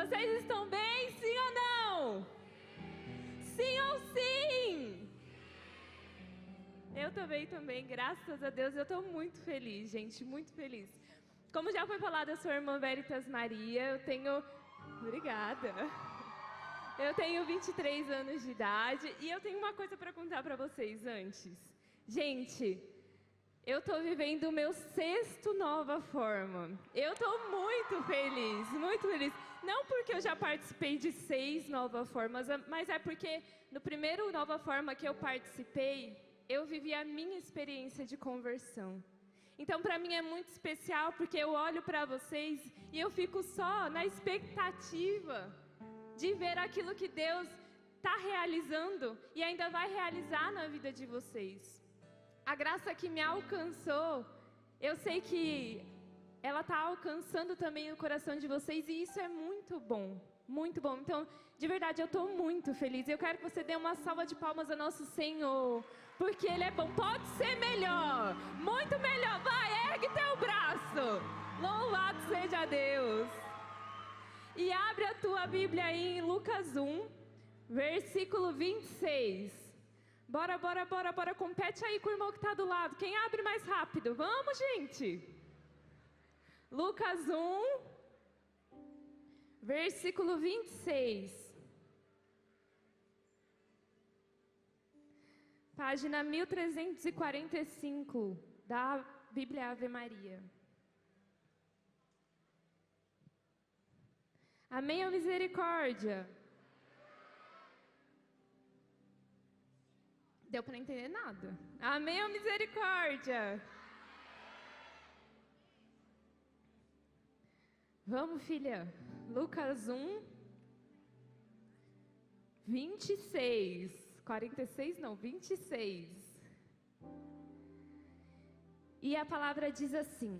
Vocês estão bem? Sim ou não? Sim ou sim? Eu também, graças a Deus. Eu estou muito feliz, gente, muito feliz. Como já foi falado, eu sou a irmã Veritas Maria, Obrigada. Eu tenho 23 anos de idade e eu tenho uma coisa para contar para vocês antes. Gente, eu estou vivendo o meu 6º Nova Forma. Eu estou muito feliz, muito feliz. Não porque eu já participei de 6 Nova Formas, mas é porque no primeiro Nova Forma que eu participei, eu vivi a minha experiência de conversão. Então, para mim é muito especial, porque eu olho para vocês e eu fico só na expectativa de ver aquilo que Deus está realizando e ainda vai realizar na vida de vocês. A graça que me alcançou, eu sei que ela está alcançando também o coração de vocês e isso é muito bom. Muito bom. Então, de verdade, eu estou muito feliz. Eu quero que você dê uma salva de palmas ao nosso Senhor, porque Ele é bom. Pode ser melhor, muito melhor. Vai, ergue teu braço. Louvado seja Deus. E abre a tua Bíblia aí em Lucas 1, versículo 26. Bora. Compete aí com o irmão que está do lado. Quem abre mais rápido? Vamos, gente. Lucas 1... versículo 26, página 1345 da Bíblia Ave Maria. Amém ou misericórdia? Deu para não entender nada. Amém ou misericórdia? Vamos, filha. Lucas 1, 26. 46 não, 26. E a palavra diz assim: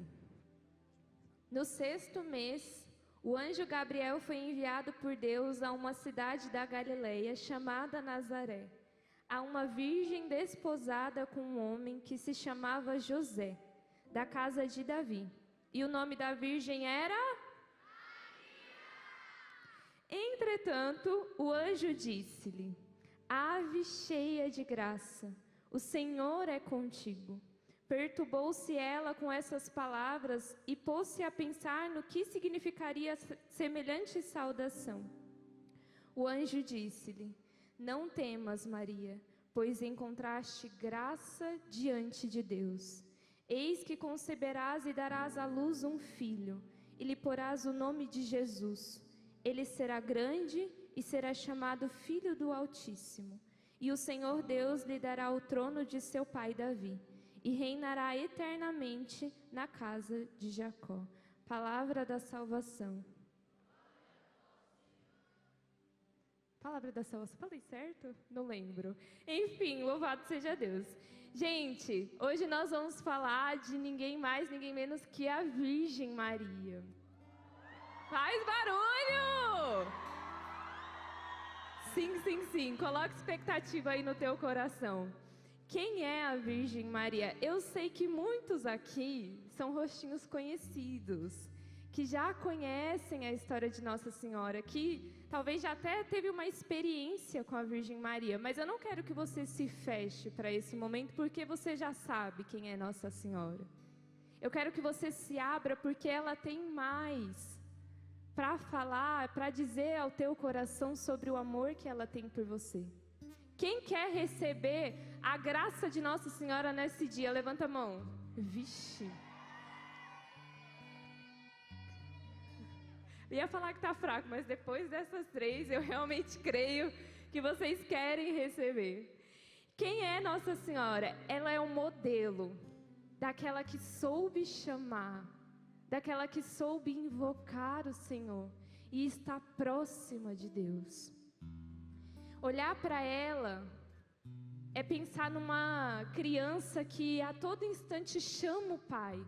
no 6º mês, o anjo Gabriel foi enviado por Deus a uma cidade da Galileia chamada Nazaré, a uma virgem desposada com um homem que se chamava José, da casa de Davi. E o nome da virgem era... Entretanto, o anjo disse-lhe: ave cheia de graça, o Senhor é contigo. Perturbou-se ela com essas palavras e pôs-se a pensar no que significaria semelhante saudação. O anjo disse-lhe: não temas, Maria, pois encontraste graça diante de Deus. Eis que conceberás e darás à luz um filho, e lhe porás o nome de Jesus. Ele será grande e será chamado Filho do Altíssimo. E o Senhor Deus lhe dará o trono de seu pai Davi, e reinará eternamente na casa de Jacó. Palavra da salvação. Palavra da salvação. Falei certo? Não lembro. Enfim, louvado seja Deus. Gente, hoje nós vamos falar de ninguém mais, ninguém menos que a Virgem Maria. Faz barulho! Sim. Coloca expectativa aí no teu coração. Quem é a Virgem Maria? Eu sei que muitos aqui são rostinhos conhecidos, que já conhecem a história de Nossa Senhora, que talvez já até teve uma experiência com a Virgem Maria, mas eu não quero que você se feche para esse momento, porque você já sabe quem é Nossa Senhora. Eu quero que você se abra, porque ela tem mais para falar, para dizer ao teu coração sobre o amor que ela tem por você. Quem quer receber a graça de Nossa Senhora nesse dia? Levanta a mão. Vixe. Eu ia falar que tá fraco, mas depois dessas 3, eu realmente creio que vocês querem receber. Quem é Nossa Senhora? Ela é um modelo daquela que soube chamar, daquela que soube invocar o Senhor e está próxima de Deus. Olhar para ela é pensar numa criança que a todo instante chama o Pai,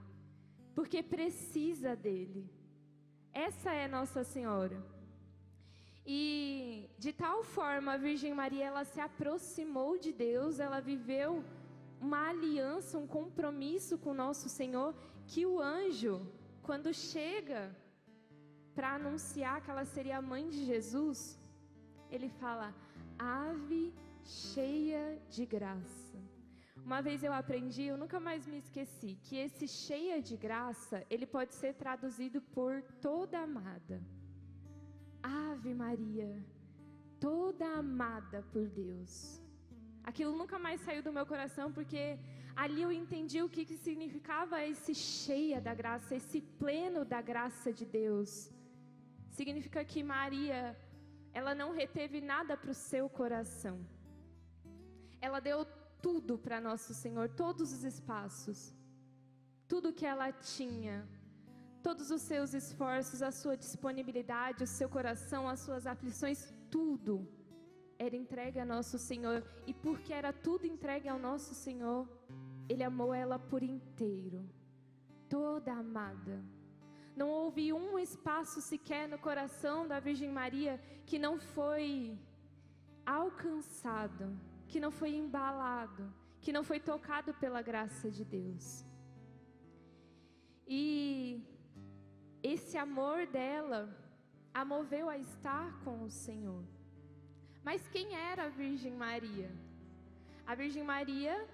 porque precisa dele. Essa é Nossa Senhora. E de tal forma a Virgem Maria, ela se aproximou de Deus, ela viveu uma aliança, um compromisso com o nosso Senhor, que o anjo, quando chega para anunciar que ela seria a mãe de Jesus, ele fala, ave cheia de graça. Uma vez eu aprendi, eu nunca mais me esqueci, que esse cheia de graça, ele pode ser traduzido por toda amada. Ave Maria, toda amada por Deus. Aquilo nunca mais saiu do meu coração, porque ali eu entendi o que significava esse cheia da graça, esse pleno da graça de Deus. Significa que Maria, ela não reteve nada para o seu coração. Ela deu tudo para nosso Senhor, todos os espaços, tudo que ela tinha, todos os seus esforços, a sua disponibilidade, o seu coração, as suas aflições, tudo era entregue a nosso Senhor. E porque era tudo entregue ao nosso Senhor, Ele amou ela por inteiro, toda amada. Não houve um espaço sequer no coração da Virgem Maria que não foi alcançado, que não foi embalado, que não foi tocado pela graça de Deus. E esse amor dela a moveu a estar com o Senhor. Mas quem era a Virgem Maria? A Virgem Maria,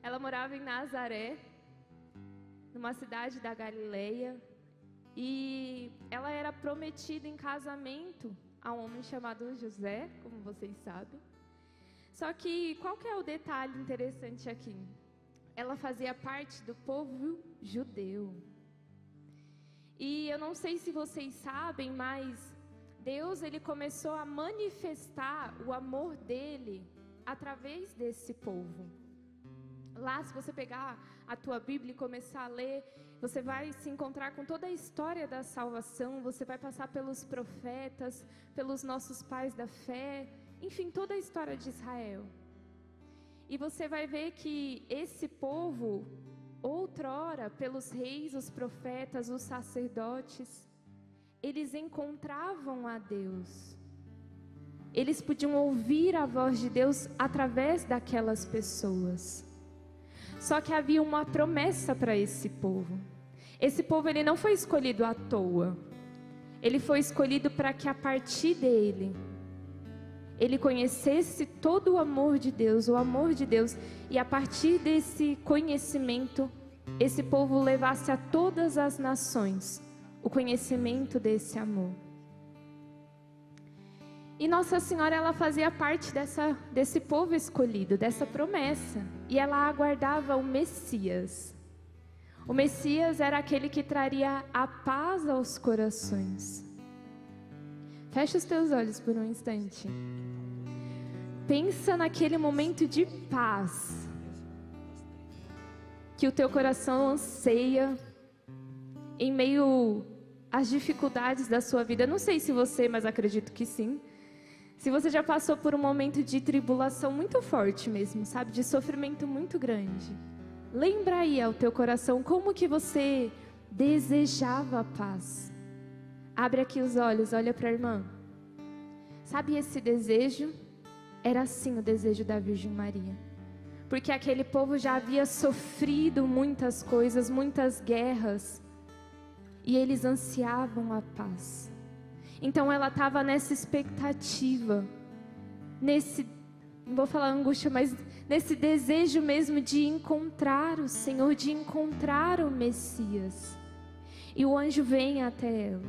ela morava em Nazaré, numa cidade da Galileia, e ela era prometida em casamento a um homem chamado José, como vocês sabem. Só que qual que é o detalhe interessante aqui? Ela fazia parte do povo judeu. E eu não sei se vocês sabem, mas Deus, ele começou a manifestar o amor dele através desse povo. Lá, se você pegar a tua Bíblia e começar a ler, você vai se encontrar com toda a história da salvação, você vai passar pelos profetas, pelos nossos pais da fé, enfim, toda a história de Israel. E você vai ver que esse povo, outrora, pelos reis, os profetas, os sacerdotes, eles encontravam a Deus. Eles podiam ouvir a voz de Deus através daquelas pessoas. Só que havia uma promessa para esse povo. Esse povo, ele não foi escolhido à toa. Ele foi escolhido para que a partir dele, ele conhecesse todo o amor de Deus, o amor de Deus. E a partir desse conhecimento, esse povo levasse a todas as nações o conhecimento desse amor. E Nossa Senhora, ela fazia parte desse povo escolhido, dessa promessa. E ela aguardava o Messias. O Messias era aquele que traria a paz aos corações. Fecha os teus olhos por um instante. Pensa naquele momento de paz que o teu coração anseia em meio às dificuldades da sua vida. Eu não sei se você, mas acredito que sim. Se você já passou por um momento de tribulação muito forte mesmo, sabe? De sofrimento muito grande. Lembra aí ao teu coração como que você desejava a paz. Abre aqui os olhos, olha para a irmã. Sabe esse desejo? Era assim o desejo da Virgem Maria. Porque aquele povo já havia sofrido muitas coisas, muitas guerras. E eles ansiavam a paz. Então ela estava nessa expectativa, não vou falar angústia, mas nesse desejo mesmo de encontrar o Senhor, de encontrar o Messias. E o anjo vem até ela.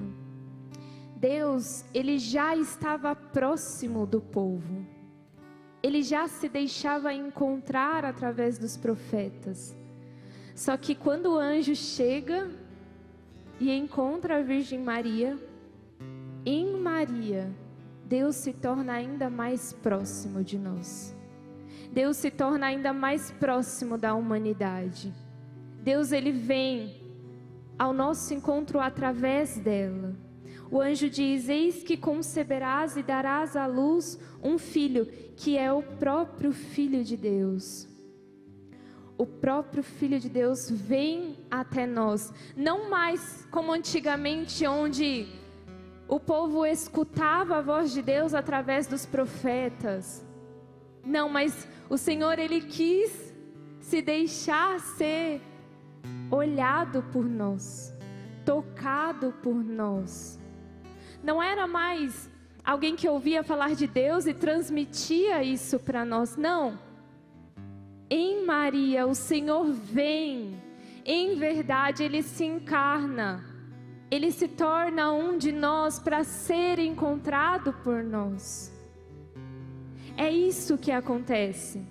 Deus, ele já estava próximo do povo. Ele já se deixava encontrar através dos profetas. Só que quando o anjo chega e encontra a Virgem Maria, em Maria, Deus se torna ainda mais próximo de nós. Deus se torna ainda mais próximo da humanidade. Deus, ele vem ao nosso encontro através dela. O anjo diz: eis que conceberás e darás à luz um filho, que é o próprio Filho de Deus. O próprio Filho de Deus vem até nós. Não mais como antigamente, onde o povo escutava a voz de Deus através dos profetas. Não, mas o Senhor, ele quis se deixar ser olhado por nós, tocado por nós. Não era mais alguém que ouvia falar de Deus e transmitia isso para nós, não. Em Maria, o Senhor vem, em verdade, Ele se encarna, Ele se torna um de nós para ser encontrado por nós. É isso que acontece.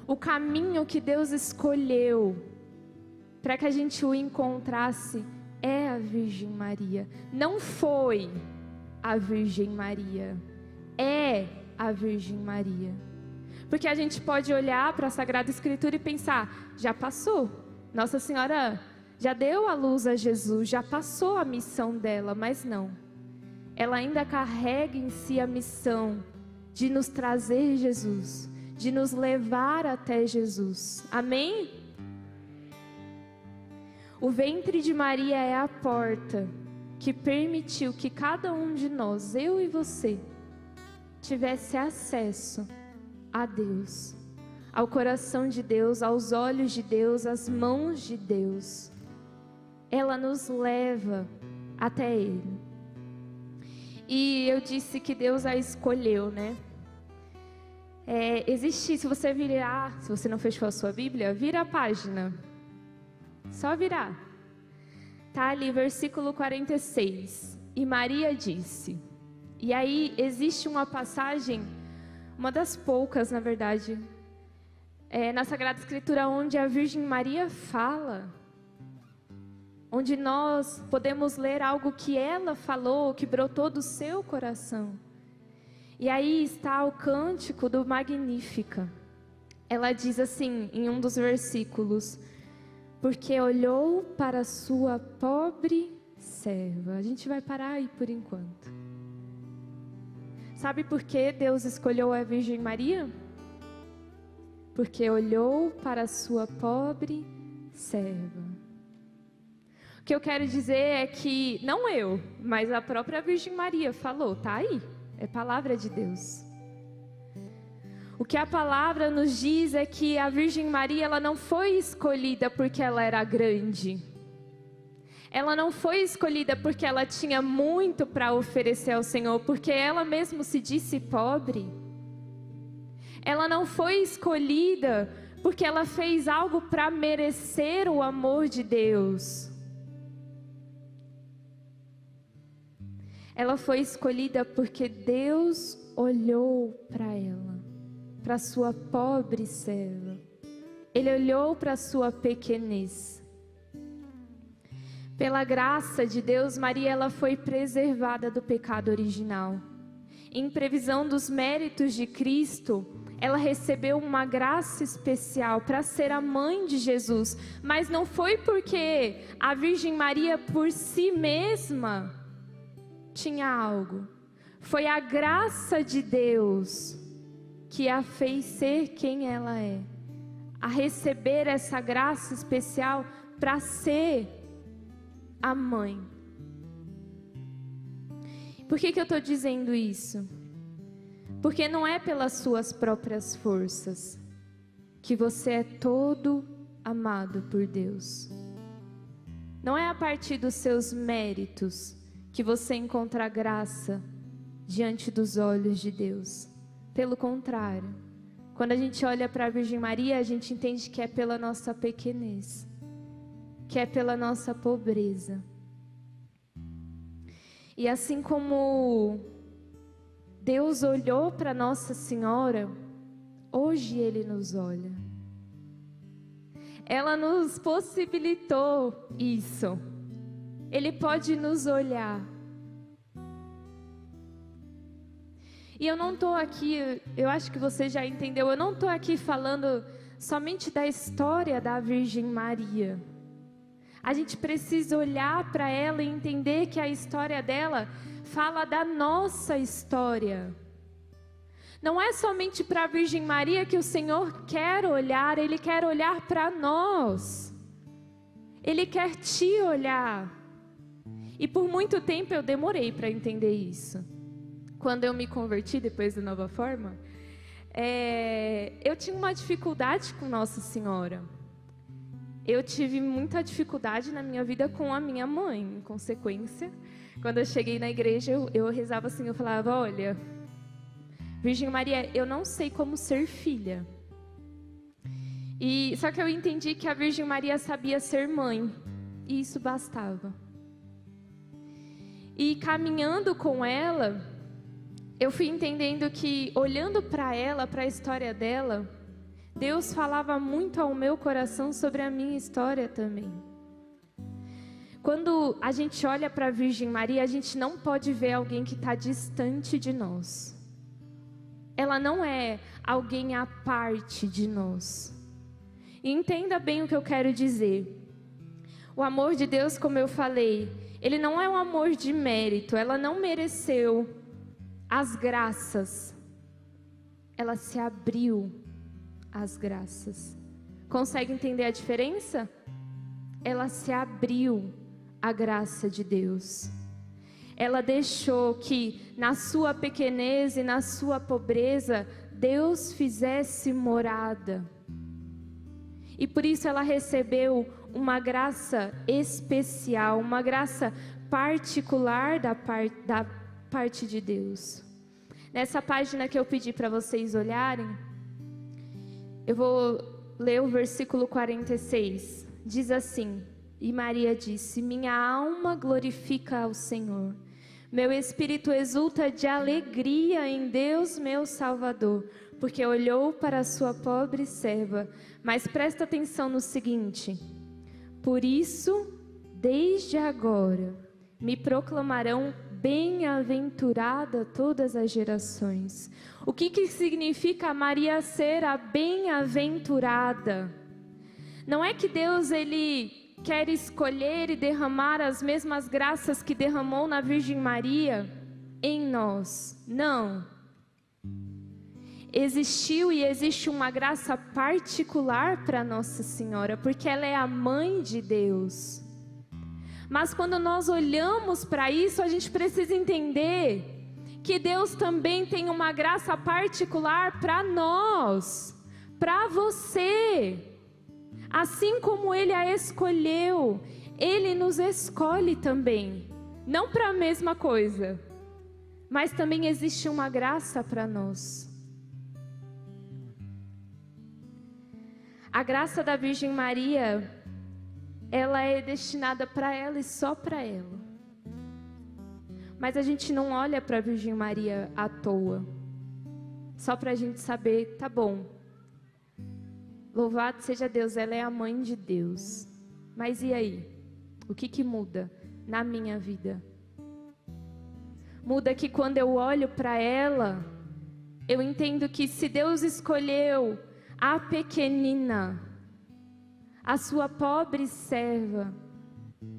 O caminho que Deus escolheu para que a gente o encontrasse é a Virgem Maria. Não foi a Virgem Maria, é a Virgem Maria. Porque a gente pode olhar para a Sagrada Escritura e pensar, já passou. Nossa Senhora já deu a luz a Jesus, já passou a missão dela, mas não. Ela ainda carrega em si a missão de nos trazer Jesus, de nos levar até Jesus. Amém? O ventre de Maria é a porta que permitiu que cada um de nós, eu e você, tivesse acesso a Deus, ao coração de Deus, aos olhos de Deus, às mãos de Deus. Ela nos leva até Ele. E eu disse que Deus a escolheu, né? Existe, se você virar, se você não fechou a sua Bíblia, vira a página. Só virar. Tá ali, versículo 46. E Maria disse. E aí existe uma passagem, uma das poucas, na verdade, na Sagrada Escritura, onde a Virgem Maria fala, onde nós podemos ler algo que ela falou, que brotou do seu coração. E aí está o cântico do Magnífica. Ela diz assim, em um dos versículos, porque olhou para a sua pobre serva. A gente vai parar aí por enquanto. Sabe por que Deus escolheu a Virgem Maria? Porque olhou para a sua pobre serva. O que eu quero dizer é que, não eu, mas a própria Virgem Maria falou, tá aí, é palavra de Deus. O que a palavra nos diz é que a Virgem Maria, ela não foi escolhida porque ela era grande. Ela não foi escolhida porque ela tinha muito para oferecer ao Senhor, porque ela mesma se disse pobre. Ela não foi escolhida porque ela fez algo para merecer o amor de Deus. Ela foi escolhida porque Deus olhou para ela, para sua pobre serva. Ele olhou para sua pequenez. Pela graça de Deus, Maria, ela foi preservada do pecado original. Em previsão dos méritos de Cristo, ela recebeu uma graça especial para ser a mãe de Jesus. Mas não foi porque a Virgem Maria por si mesma tinha algo. Foi a graça de Deus que a fez ser quem ela é. A receber essa graça especial para ser a mãe. Por que eu estou dizendo isso? Porque não é pelas suas próprias forças que você é todo amado por Deus. Não é a partir dos seus méritos que você encontra graça diante dos olhos de Deus. Pelo contrário, quando a gente olha para a Virgem Maria, a gente entende que é pela nossa pequenez, que é pela nossa pobreza. E assim como Deus olhou para Nossa Senhora, hoje Ele nos olha. Ela nos possibilitou isso. Ele pode nos olhar. E eu não estou aqui, eu acho que você já entendeu, eu não estou aqui falando somente da história da Virgem Maria. A gente precisa olhar para ela e entender que a história dela fala da nossa história. Não é somente para a Virgem Maria que o Senhor quer olhar, Ele quer olhar para nós. Ele quer te olhar. E por muito tempo eu demorei para entender isso. Quando eu me converti depois da Nova Forma, eu tinha uma dificuldade com Nossa Senhora. eu tive muita dificuldade na minha vida com a minha mãe, em consequência. Quando eu cheguei na igreja, eu rezava assim, eu falava, olha, Virgem Maria, eu não sei como ser filha. Só que eu entendi que a Virgem Maria sabia ser mãe, e isso bastava. E caminhando com ela, eu fui entendendo que, olhando para ela, para a história dela, Deus falava muito ao meu coração sobre a minha história também. Quando a gente olha para a Virgem Maria, a gente não pode ver alguém que está distante de nós. Ela não é alguém à parte de nós. E entenda bem o que eu quero dizer. O amor de Deus, como eu falei, ele não é um amor de mérito. Ela não mereceu as graças. Ela se abriu às graças. Consegue entender a diferença? Ela se abriu à graça de Deus. Ela deixou que na sua pequenez e na sua pobreza, Deus fizesse morada. E por isso ela recebeu uma graça especial, uma graça particular da parte de Deus. Nessa página que eu pedi para vocês olharem, eu vou ler o versículo 46. Diz assim: E Maria disse: Minha alma glorifica ao Senhor. Meu espírito exulta de alegria em Deus, meu Salvador, porque olhou para a sua pobre serva. Mas presta atenção no seguinte: por isso, desde agora, me proclamarão bem-aventurada todas as gerações. O que significa Maria ser a bem-aventurada? Não é que Deus, ele quer escolher e derramar as mesmas graças que derramou na Virgem Maria em nós. Não. Existiu e existe uma graça particular para Nossa Senhora, porque ela é a mãe de Deus. Mas quando nós olhamos para isso, a gente precisa entender que Deus também tem uma graça particular para nós, para você. Assim como Ele a escolheu, Ele nos escolhe também. Não para a mesma coisa, mas também existe uma graça para nós. A graça da Virgem Maria, ela é destinada para ela e só para ela. Mas a gente não olha para a Virgem Maria à toa. Só para a gente saber, tá bom. Louvado seja Deus, ela é a mãe de Deus. Mas e aí? O que muda na minha vida? Muda que quando eu olho para ela, eu entendo que se Deus escolheu a pequenina, a sua pobre serva,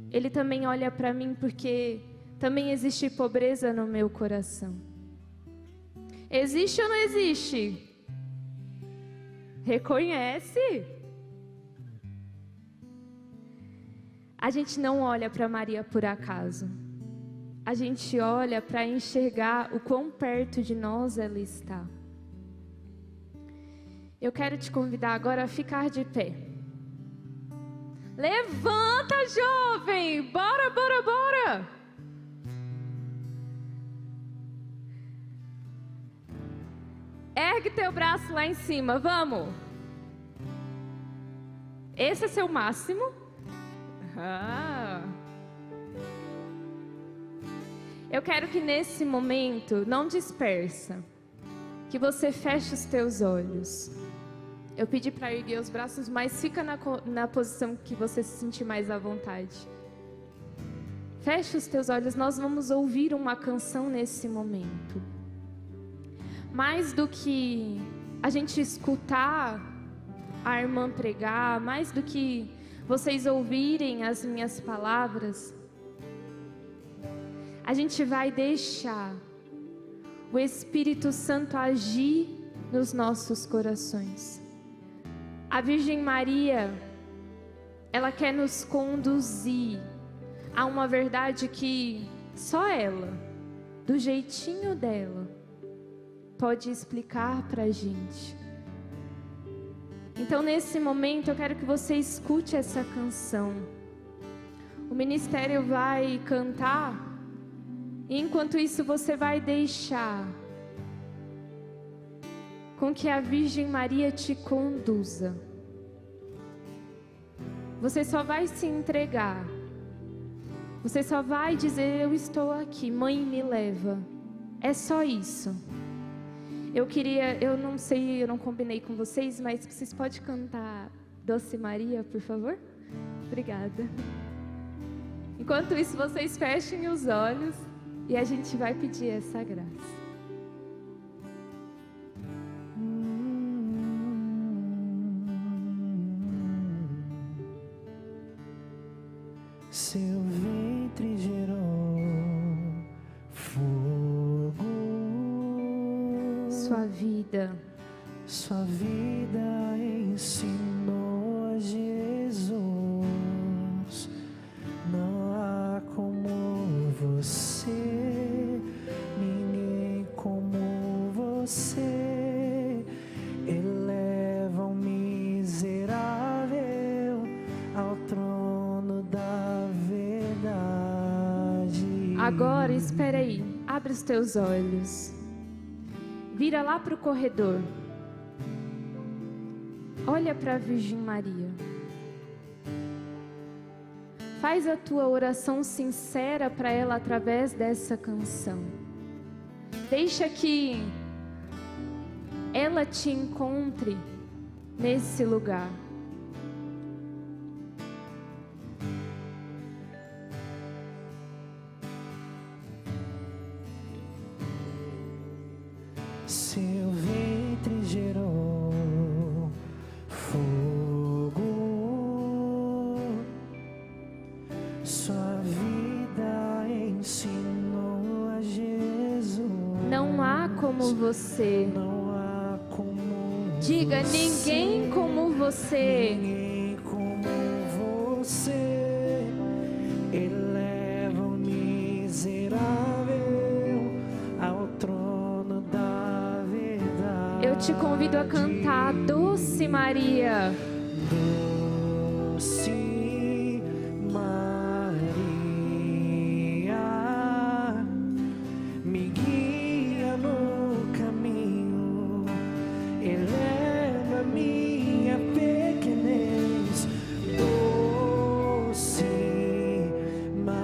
Ele também olha para mim porque também existe pobreza no meu coração. Existe ou não existe? Reconhece? A gente não olha para Maria por acaso. A gente olha para enxergar o quão perto de nós ela está. Eu quero te convidar agora a ficar de pé. Levanta, jovem! Bora, bora, bora! Ergue teu braço lá em cima, vamos! Esse é seu máximo. Eu quero que nesse momento, não dispersa, que você feche os teus olhos. Eu pedi para erguer os braços, mas fica na posição que você se sentir mais à vontade. Feche os teus olhos, nós vamos ouvir uma canção nesse momento. Mais do que a gente escutar a irmã pregar, mais do que vocês ouvirem as minhas palavras, a gente vai deixar o Espírito Santo agir nos nossos corações. A Virgem Maria, ela quer nos conduzir a uma verdade que só ela, do jeitinho dela, pode explicar para a gente. Então, nesse momento, eu quero que você escute essa canção. O ministério vai cantar, e enquanto isso você vai deixar com que a Virgem Maria te conduza. Você só vai se entregar. Você só vai dizer: eu estou aqui, mãe, me leva. É só isso. Eu não sei, eu não combinei com vocês, mas vocês podem cantar Doce Maria, por favor? Obrigada. Enquanto isso, vocês fechem os olhos e a gente vai pedir essa graça. Seu ventre gerou fogo, sua vida ensinou a Jesus. Não há como você, ninguém como você. Eleva o miserável ao trono da verdade. Agora, espera aí, abre os teus olhos. Vira lá para o corredor. Olha para a Virgem Maria. Faz a tua oração sincera para ela através dessa canção. Deixa que ela te encontre nesse lugar. Seu ventre gerou fogo, sua vida ensinou a Jesus. Não há como você. Não há como Diga, você. ninguém como você. Ninguém como você. Eleva o miserável ao trono da verdade. Eu te convido a cantar Doce Maria. Doce Maria, me guia no caminho, eleva minha pequenez. Doce Maria,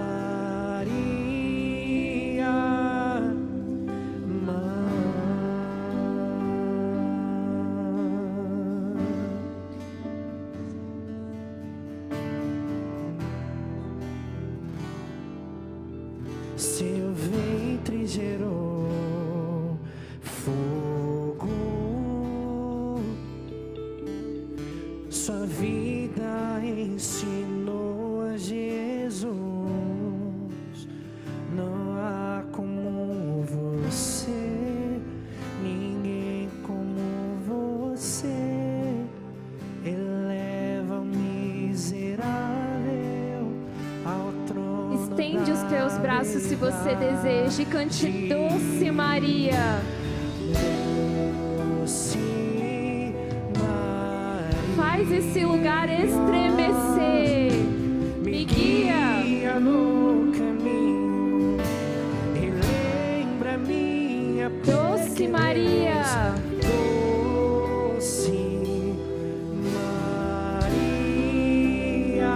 seu ventre gerou fogo, sua vida ensinou a Jesus. Não há como você, ninguém como você. Eleva o miserável ao trono. Estende os teus braços se você deseja e cante Doce Maria. Doce Maria, Faz esse lugar estremecer. Me guia. no caminho e lembra minha Doce Maria. Doce Maria,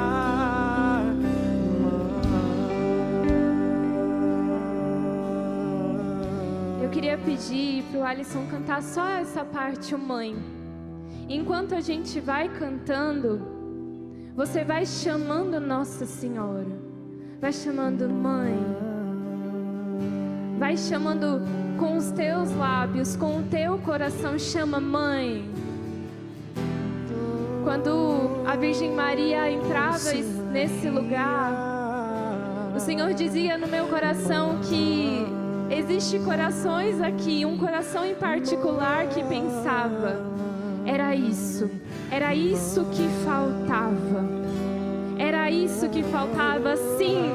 Eu queria pedir para o Alisson cantar só essa parte, o Mãe. Enquanto a gente vai cantando, você vai chamando Nossa Senhora, vai chamando Mãe, vai chamando com os teus lábios, com o teu coração, chama Mãe. Quando a Virgem Maria entrava nesse lugar, o Senhor dizia no meu coração que existe corações aqui, um coração em particular que pensava: era isso que faltava. Era isso que faltava. Sim,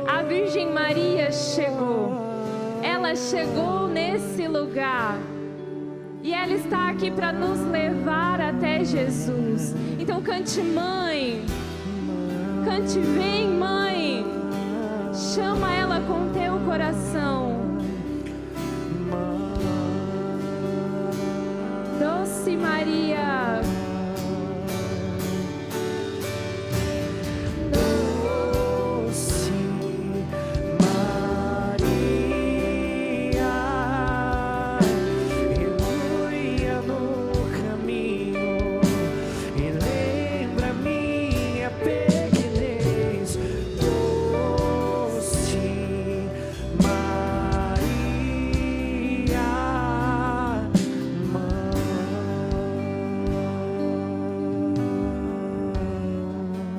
a Virgem Maria chegou. Ela chegou nesse lugar. E ela está aqui para nos levar até Jesus. Então cante, mãe. Cante, vem, mãe. Chama ela com teu coração. Doce Maria. Doce Maria, aleluia no caminho, e lembra minha pequenez. Doce Maria,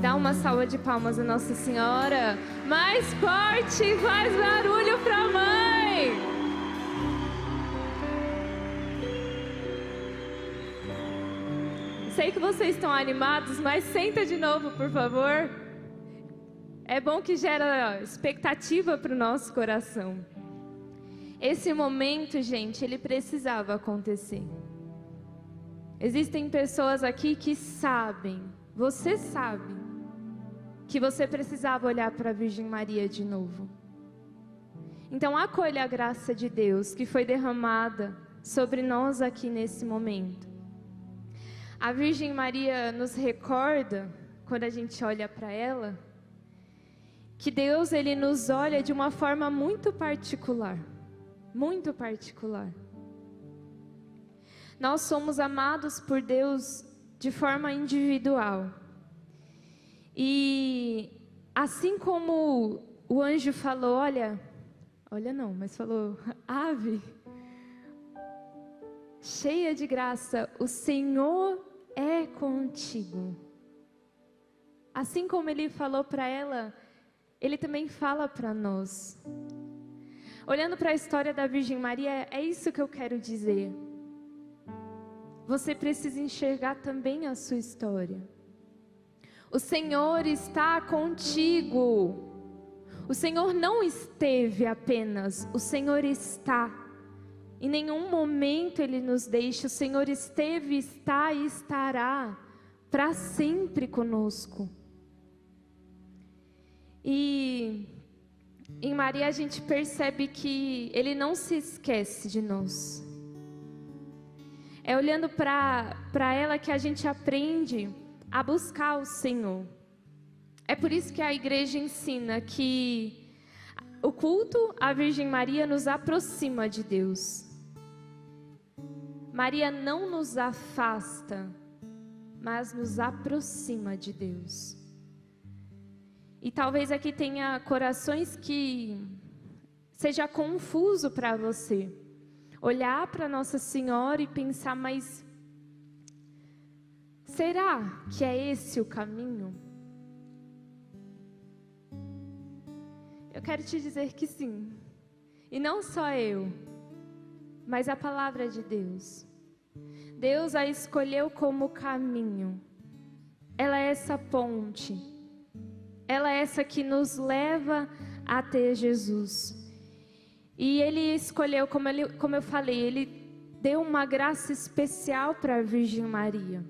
Dá uma salva de palmas a Nossa Senhora. Mais forte, faz barulho pra mãe. Sei que vocês estão animados, mas senta de novo, por favor. É bom que gera expectativa para o nosso coração. Esse momento, gente, ele precisava acontecer. Existem pessoas aqui que sabem, você sabe, que você precisava olhar para a Virgem Maria de novo. Então acolha a graça de Deus que foi derramada sobre nós aqui nesse momento. A Virgem Maria nos recorda, quando a gente olha para ela, que Deus, ele nos olha de uma forma muito particular. Muito particular. Nós somos amados por Deus de forma individual. E assim como o anjo falou, olha não, mas falou, ave, cheia de graça, o Senhor é contigo. Assim como ele falou para ela, ele também fala para nós. Olhando para a história da Virgem Maria, é isso que eu quero dizer. Você precisa enxergar também a sua história. O Senhor está contigo. O Senhor não esteve apenas, o Senhor está. Em nenhum momento Ele nos deixa. O Senhor esteve, está e estará para sempre conosco. E em Maria a gente percebe que Ele não se esquece de nós. É olhando para ela que a gente aprende a buscar o Senhor. É por isso que a igreja ensina que o culto à Virgem Maria nos aproxima de Deus. Maria não nos afasta, mas nos aproxima de Deus. E talvez aqui tenha corações que seja confuso para você. Olhar para Nossa Senhora e pensar, mas será que é esse o caminho? Eu quero te dizer que sim. E não só eu, mas a palavra de Deus. Deus a escolheu como caminho. Ela é essa ponte. Ela é essa que nos leva até Jesus. E Ele escolheu, como eu falei, Ele deu uma graça especial para a Virgem Maria.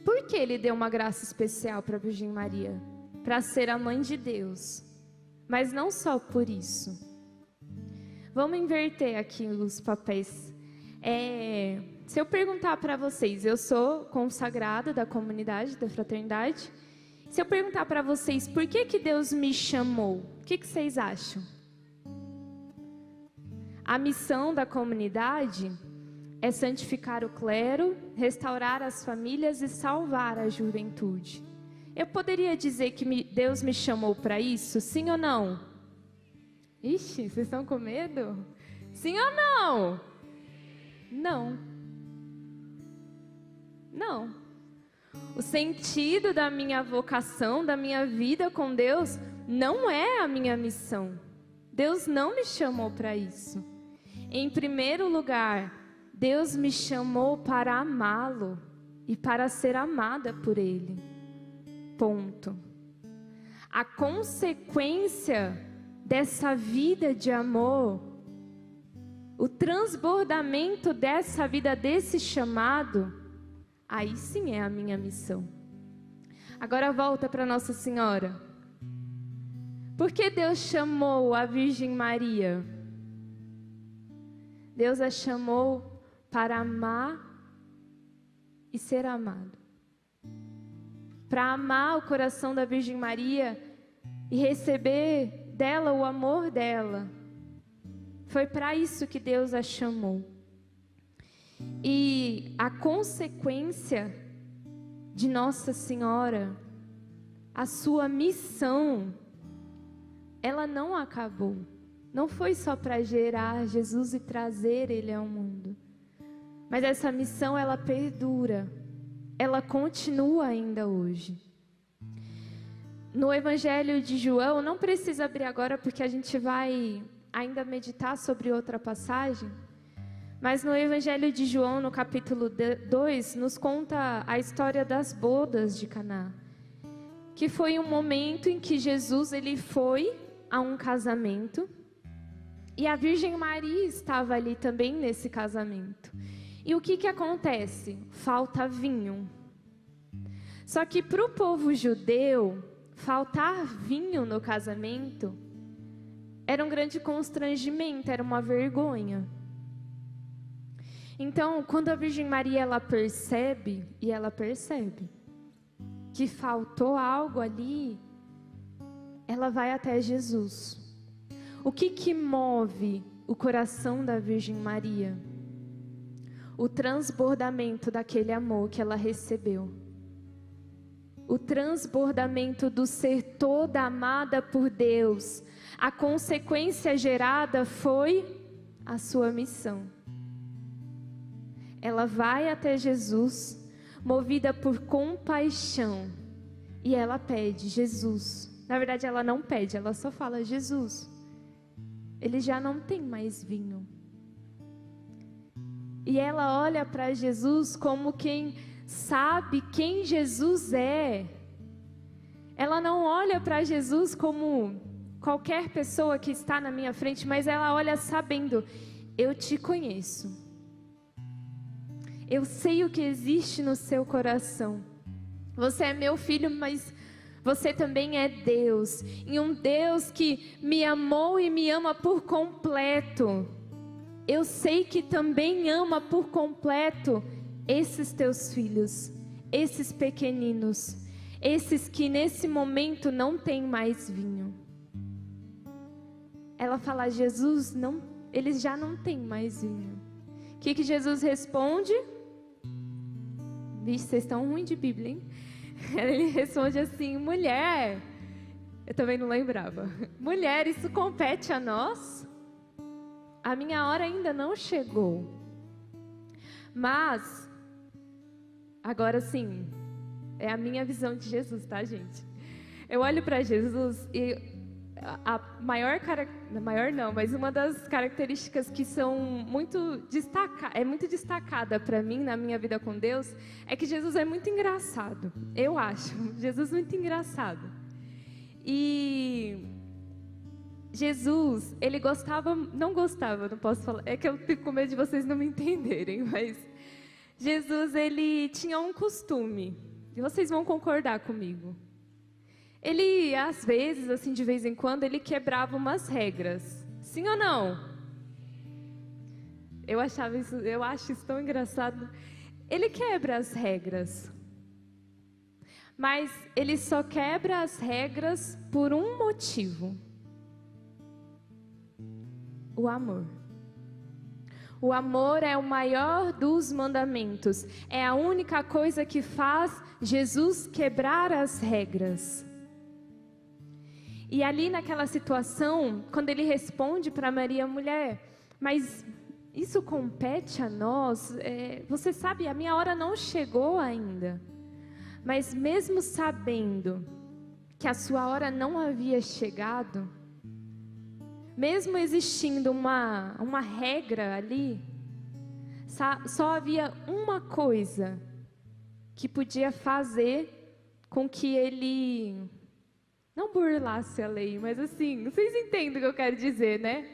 Por que Ele deu uma graça especial para a Virgem Maria? Para ser a mãe de Deus. Mas não só por isso. Vamos inverter aqui os papéis. Se eu perguntar para vocês, eu sou consagrada da comunidade, da fraternidade. Se eu perguntar para vocês, por que Deus me chamou? O que vocês acham? A missão da comunidade é santificar o clero, restaurar as famílias e salvar a juventude. Eu poderia dizer que Deus me chamou para isso? Sim ou não? Ixi, vocês estão com medo? Sim ou não? Não. Não. O sentido da minha vocação, da minha vida com Deus, não é a minha missão. Deus não me chamou para isso. Em primeiro lugar, Deus me chamou para amá-lo e para ser amada por Ele. Ponto. A consequência dessa vida de amor, o transbordamento dessa vida, desse chamado, aí sim é a minha missão. Agora volta para Nossa Senhora. Por que Deus chamou a Virgem Maria? Deus a chamou para amar e ser amado. Para amar o coração da Virgem Maria e receber dela o amor dela. Foi para isso que Deus a chamou. E a consequência de Nossa Senhora, a sua missão, ela não acabou. Não foi só para gerar Jesus e trazer Ele ao mundo. Mas essa missão, ela perdura. Ela continua ainda hoje. No Evangelho de João, não precisa abrir agora porque a gente vai ainda meditar sobre outra passagem. Mas no Evangelho de João, no capítulo 2, nos conta a história das bodas de Caná. Que foi um momento em que Jesus ele foi a um casamento. E a Virgem Maria estava ali também nesse casamento. E o que acontece? Falta vinho. Só que para o povo judeu, faltar vinho no casamento era um grande constrangimento, era uma vergonha. Então, quando a Virgem Maria ela percebe que faltou algo ali, ela vai até Jesus. O que move o coração da Virgem Maria? O transbordamento daquele amor que ela recebeu. O transbordamento do ser toda amada por Deus. A consequência gerada foi a sua missão. Ela vai até Jesus, movida por compaixão. E ela pede, Jesus. Na verdade, ela não pede, ela só fala, Jesus. Ele já não tem mais vinho. E ela olha para Jesus como quem sabe quem Jesus é. Ela não olha para Jesus como qualquer pessoa que está na minha frente, mas ela olha sabendo, eu te conheço. Eu sei o que existe no seu coração. Você é meu filho, mas você também é Deus. E um Deus que me amou e me ama por completo. Eu sei que também ama por completo esses teus filhos, esses pequeninos, esses que nesse momento não têm mais vinho. Ela fala, Jesus, não, eles já não têm mais vinho. O que Jesus responde? Vixe, vocês estão ruins de Bíblia, hein? Ele responde assim, mulher, eu também não lembrava. Mulher, isso compete a nós? A minha hora ainda não chegou. Mas, agora sim, é a minha visão de Jesus, tá, gente? Eu olho para Jesus e mas uma das características que são muito destacada para mim na minha vida com Deus é que Jesus é muito engraçado. Eu acho Jesus muito engraçado. E Jesus, ele não posso falar, é que eu fico com medo de vocês não me entenderem, mas Jesus, ele tinha um costume, e vocês vão concordar comigo. Ele, às vezes, assim, de vez em quando, ele quebrava umas regras. Sim ou não? Eu acho isso tão engraçado. Ele quebra as regras. Mas ele só quebra as regras por um motivo. O amor. O amor é o maior dos mandamentos. É a única coisa que faz Jesus quebrar as regras. E ali naquela situação, quando ele responde para Maria, mulher, mas isso compete a nós? Você sabe, a minha hora não chegou ainda. Mas mesmo sabendo que a sua hora não havia chegado, mesmo existindo uma regra ali, só havia uma coisa que podia fazer com que ele não burlasse a lei, mas assim, vocês entendem o que eu quero dizer, né?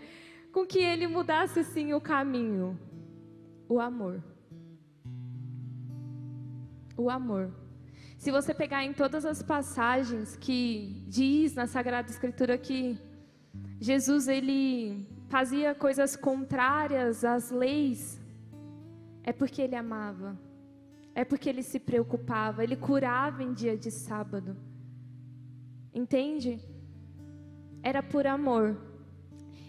com que ele mudasse sim o caminho? O amor. O amor. Se você pegar em todas as passagens que diz na Sagrada Escritura que Jesus ele fazia coisas contrárias às leis, é porque ele amava. É porque ele se preocupava, ele curava em dia de sábado. Entende? Era por amor.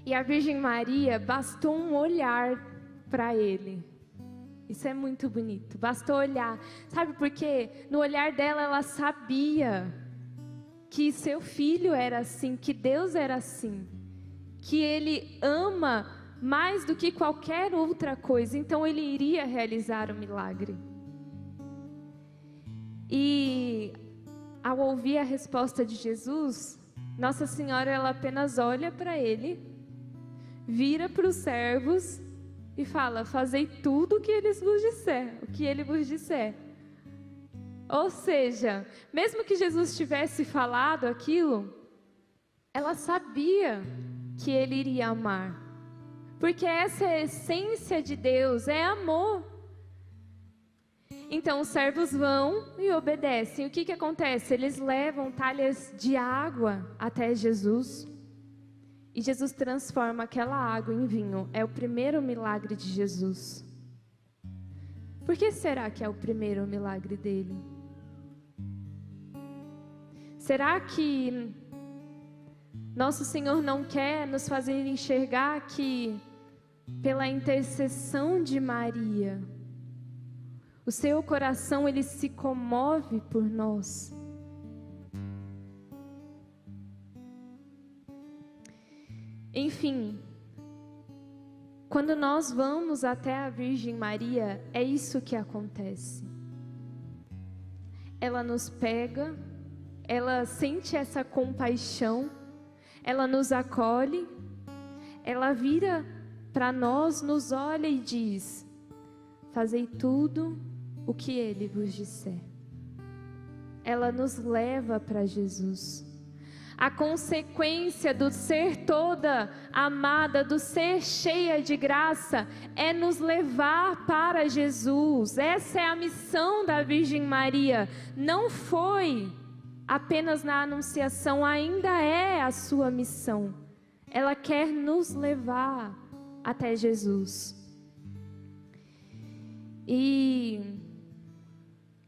E a Virgem Maria, bastou um olhar para ele. Isso é muito bonito, bastou olhar. Sabe por quê? No olhar dela, ela sabia que seu filho era assim, que Deus era assim. Que ele ama mais do que qualquer outra coisa. Então ele iria realizar o milagre. E ao ouvir a resposta de Jesus, Nossa Senhora ela apenas olha para ele, vira para os servos e fala: fazei tudo o que ele vos disser. Ou seja, mesmo que Jesus tivesse falado aquilo, ela sabia que ele iria amar. Porque essa é a essência de Deus, é amor. Então os servos vão e obedecem. O que acontece? Eles levam talhas de água até Jesus. E Jesus transforma aquela água em vinho. É o primeiro milagre de Jesus. Por que será que é o primeiro milagre dele? Será que Nosso Senhor não quer nos fazer enxergar que, pela intercessão de Maria, o seu coração ele se comove por nós? Enfim, quando nós vamos até a Virgem Maria, é isso que acontece. Ela nos pega, ela sente essa compaixão, ela nos acolhe, ela vira para nós, nos olha e diz: fazei tudo o que ele vos disser. Ela nos leva para Jesus. A consequência do ser toda amada, do ser cheia de graça, é nos levar para Jesus. Essa é a missão da Virgem Maria. Não foi apenas na anunciação, ainda é a sua missão. Ela quer nos levar até Jesus. E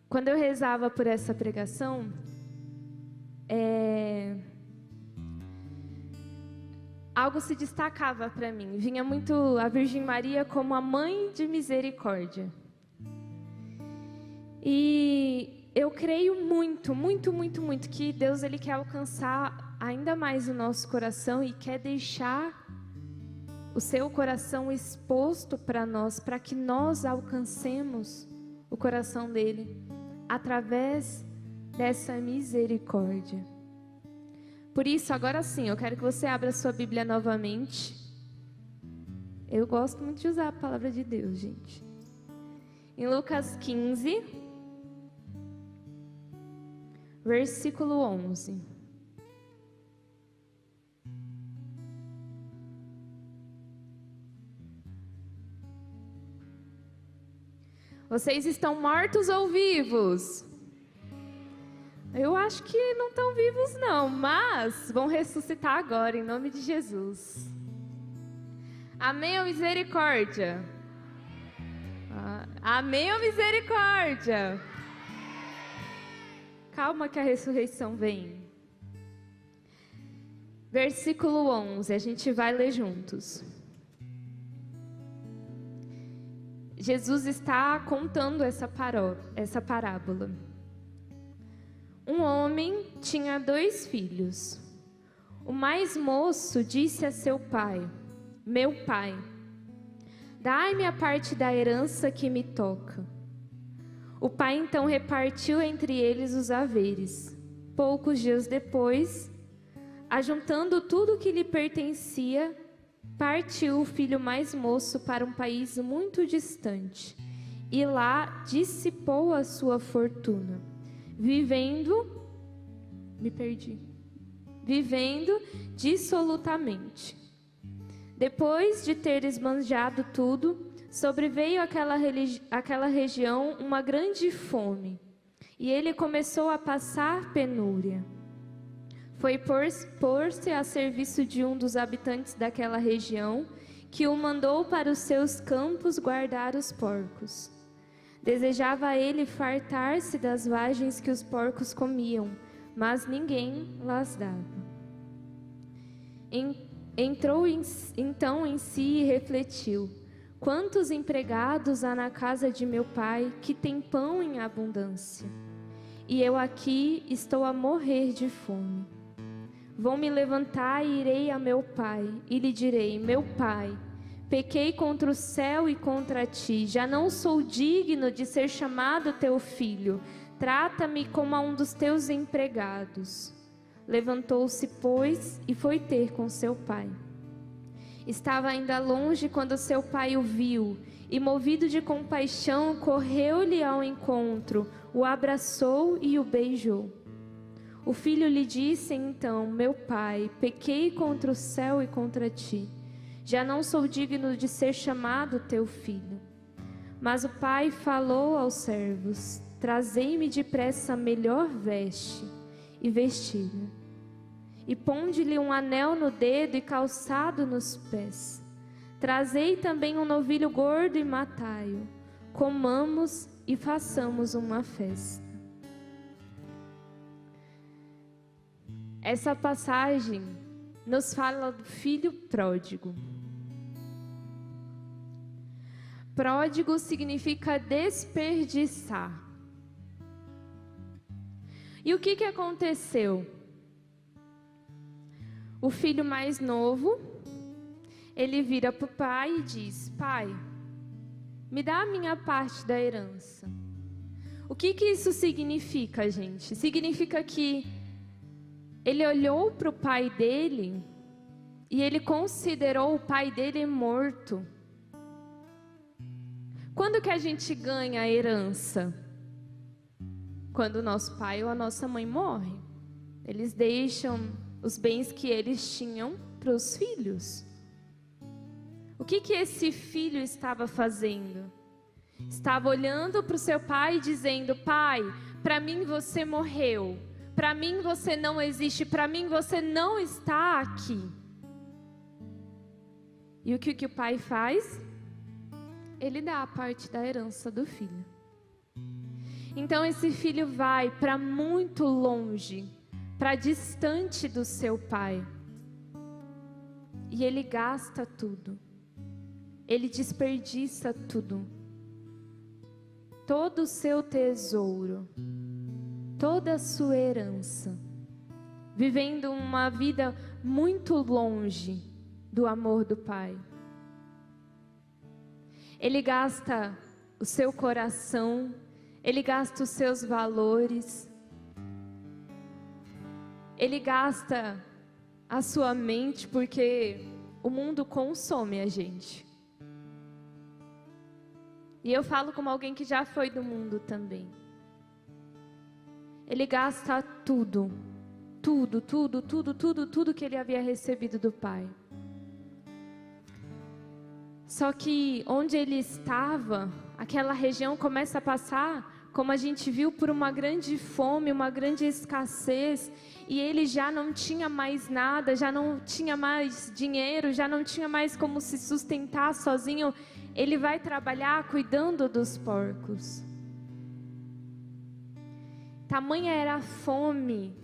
quando eu rezava por essa pregação, algo se destacava para mim. Vinha muito a Virgem Maria como a mãe de misericórdia. E eu creio muito, muito, muito, muito que Deus ele quer alcançar ainda mais o nosso coração e quer deixar o seu coração exposto para nós, para que nós alcancemos o coração dele através dessa misericórdia. Por isso, agora sim, eu quero que você abra sua Bíblia novamente. Eu gosto muito de usar a palavra de Deus, gente. Em Lucas 15, versículo 11. Vocês estão mortos ou vivos? Eu acho que não estão vivos não, mas vão ressuscitar agora, em nome de Jesus. Amém ou misericórdia? Amém ou misericórdia? Calma que a ressurreição vem. Versículo 11, a gente vai ler juntos. Jesus está contando essa parábola. Um homem tinha 2 filhos. O mais moço disse a seu pai: meu pai, dai-me a parte da herança que me toca. O pai então repartiu entre eles os haveres. Poucos dias depois, ajuntando tudo que lhe pertencia, partiu o filho mais moço para um país muito distante e lá dissipou a sua fortuna, vivendo dissolutamente. Depois de ter esbanjado tudo, sobreveio àquela região uma grande fome, e ele começou a passar penúria. Foi pôr-se a serviço de um dos habitantes daquela região, que o mandou para os seus campos guardar os porcos. Desejava ele fartar-se das vagens que os porcos comiam, mas ninguém las dava. Entrou então em si e refletiu: quantos empregados há na casa de meu pai que tem pão em abundância? E eu aqui estou a morrer de fome. Vou me levantar e irei a meu pai, e lhe direi: meu pai, pequei contra o céu e contra ti, já não sou digno de ser chamado teu filho, trata-me como a um dos teus empregados. Levantou-se, pois, e foi ter com seu pai. Estava ainda longe quando seu pai o viu, e movido de compaixão, correu-lhe ao encontro, o abraçou e o beijou. O filho lhe disse então: meu pai, pequei contra o céu e contra ti, já não sou digno de ser chamado teu filho. Mas o pai falou aos servos: trazei-me depressa a melhor veste, e vesti-lhe. E ponde-lhe um anel no dedo e calçado nos pés. Trazei também um novilho gordo e matai-o. Comamos e façamos uma festa. Essa passagem nos fala do filho pródigo. Pródigo significa desperdiçar. E o que aconteceu? O filho mais novo, ele vira para o pai e diz: pai, me dá a minha parte da herança. O que isso significa, gente? Significa que ele olhou para o pai dele e ele considerou o pai dele morto. Quando que a gente ganha a herança? Quando o nosso pai ou a nossa mãe morre. Eles deixam os bens que eles tinham para os filhos. O que esse filho estava fazendo? Estava olhando para o seu pai e dizendo: pai, para mim você morreu. Para mim você não existe, para mim você não está aqui. E o que o pai faz? Ele dá a parte da herança do filho. Então esse filho vai para muito longe, para distante do seu pai. E ele gasta tudo. Ele desperdiça tudo. Todo o seu tesouro, toda a sua herança, vivendo uma vida muito longe do amor do pai. Ele gasta o seu coração, ele gasta os seus valores, ele gasta a sua mente, porque o mundo consome a gente. E eu falo como alguém que já foi do mundo também. Ele gasta tudo que ele havia recebido do pai. Só que onde ele estava, aquela região começa a passar, como a gente viu, por uma grande fome, uma grande escassez, e ele já não tinha mais nada, já não tinha mais dinheiro, já não tinha mais como se sustentar sozinho. Ele vai trabalhar cuidando dos porcos. Tamanha era a fome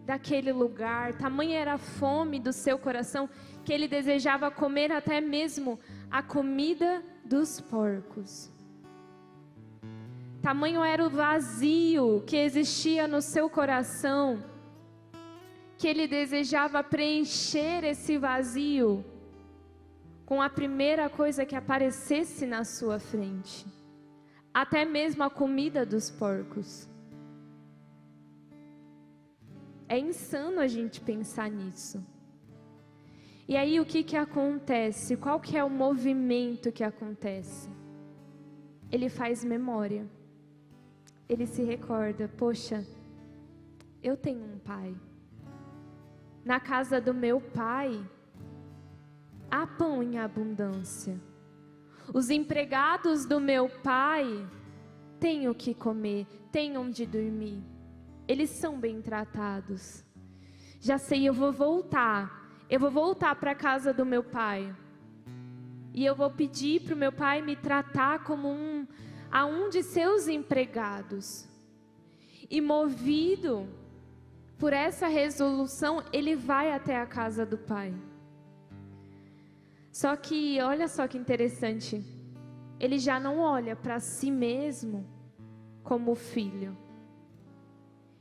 daquele lugar, tamanha era a fome do seu coração, que ele desejava comer até mesmo a comida dos porcos. Tamanho era o vazio que existia no seu coração, que ele desejava preencher esse vazio com a primeira coisa que aparecesse na sua frente, até mesmo a comida dos porcos. É insano a gente pensar nisso. E aí o que acontece? Qual que é o movimento que acontece? Ele faz memória. Ele se recorda: poxa, eu tenho um pai. Na casa do meu pai, há pão em abundância. Os empregados do meu pai têm o que comer, têm onde dormir. Eles são bem tratados. Já sei, eu vou voltar para a casa do meu pai. E eu vou pedir para o meu pai me tratar como um de seus empregados. E movido por essa resolução, ele vai até a casa do pai. Só que, olha só que interessante, ele já não olha para si mesmo como filho.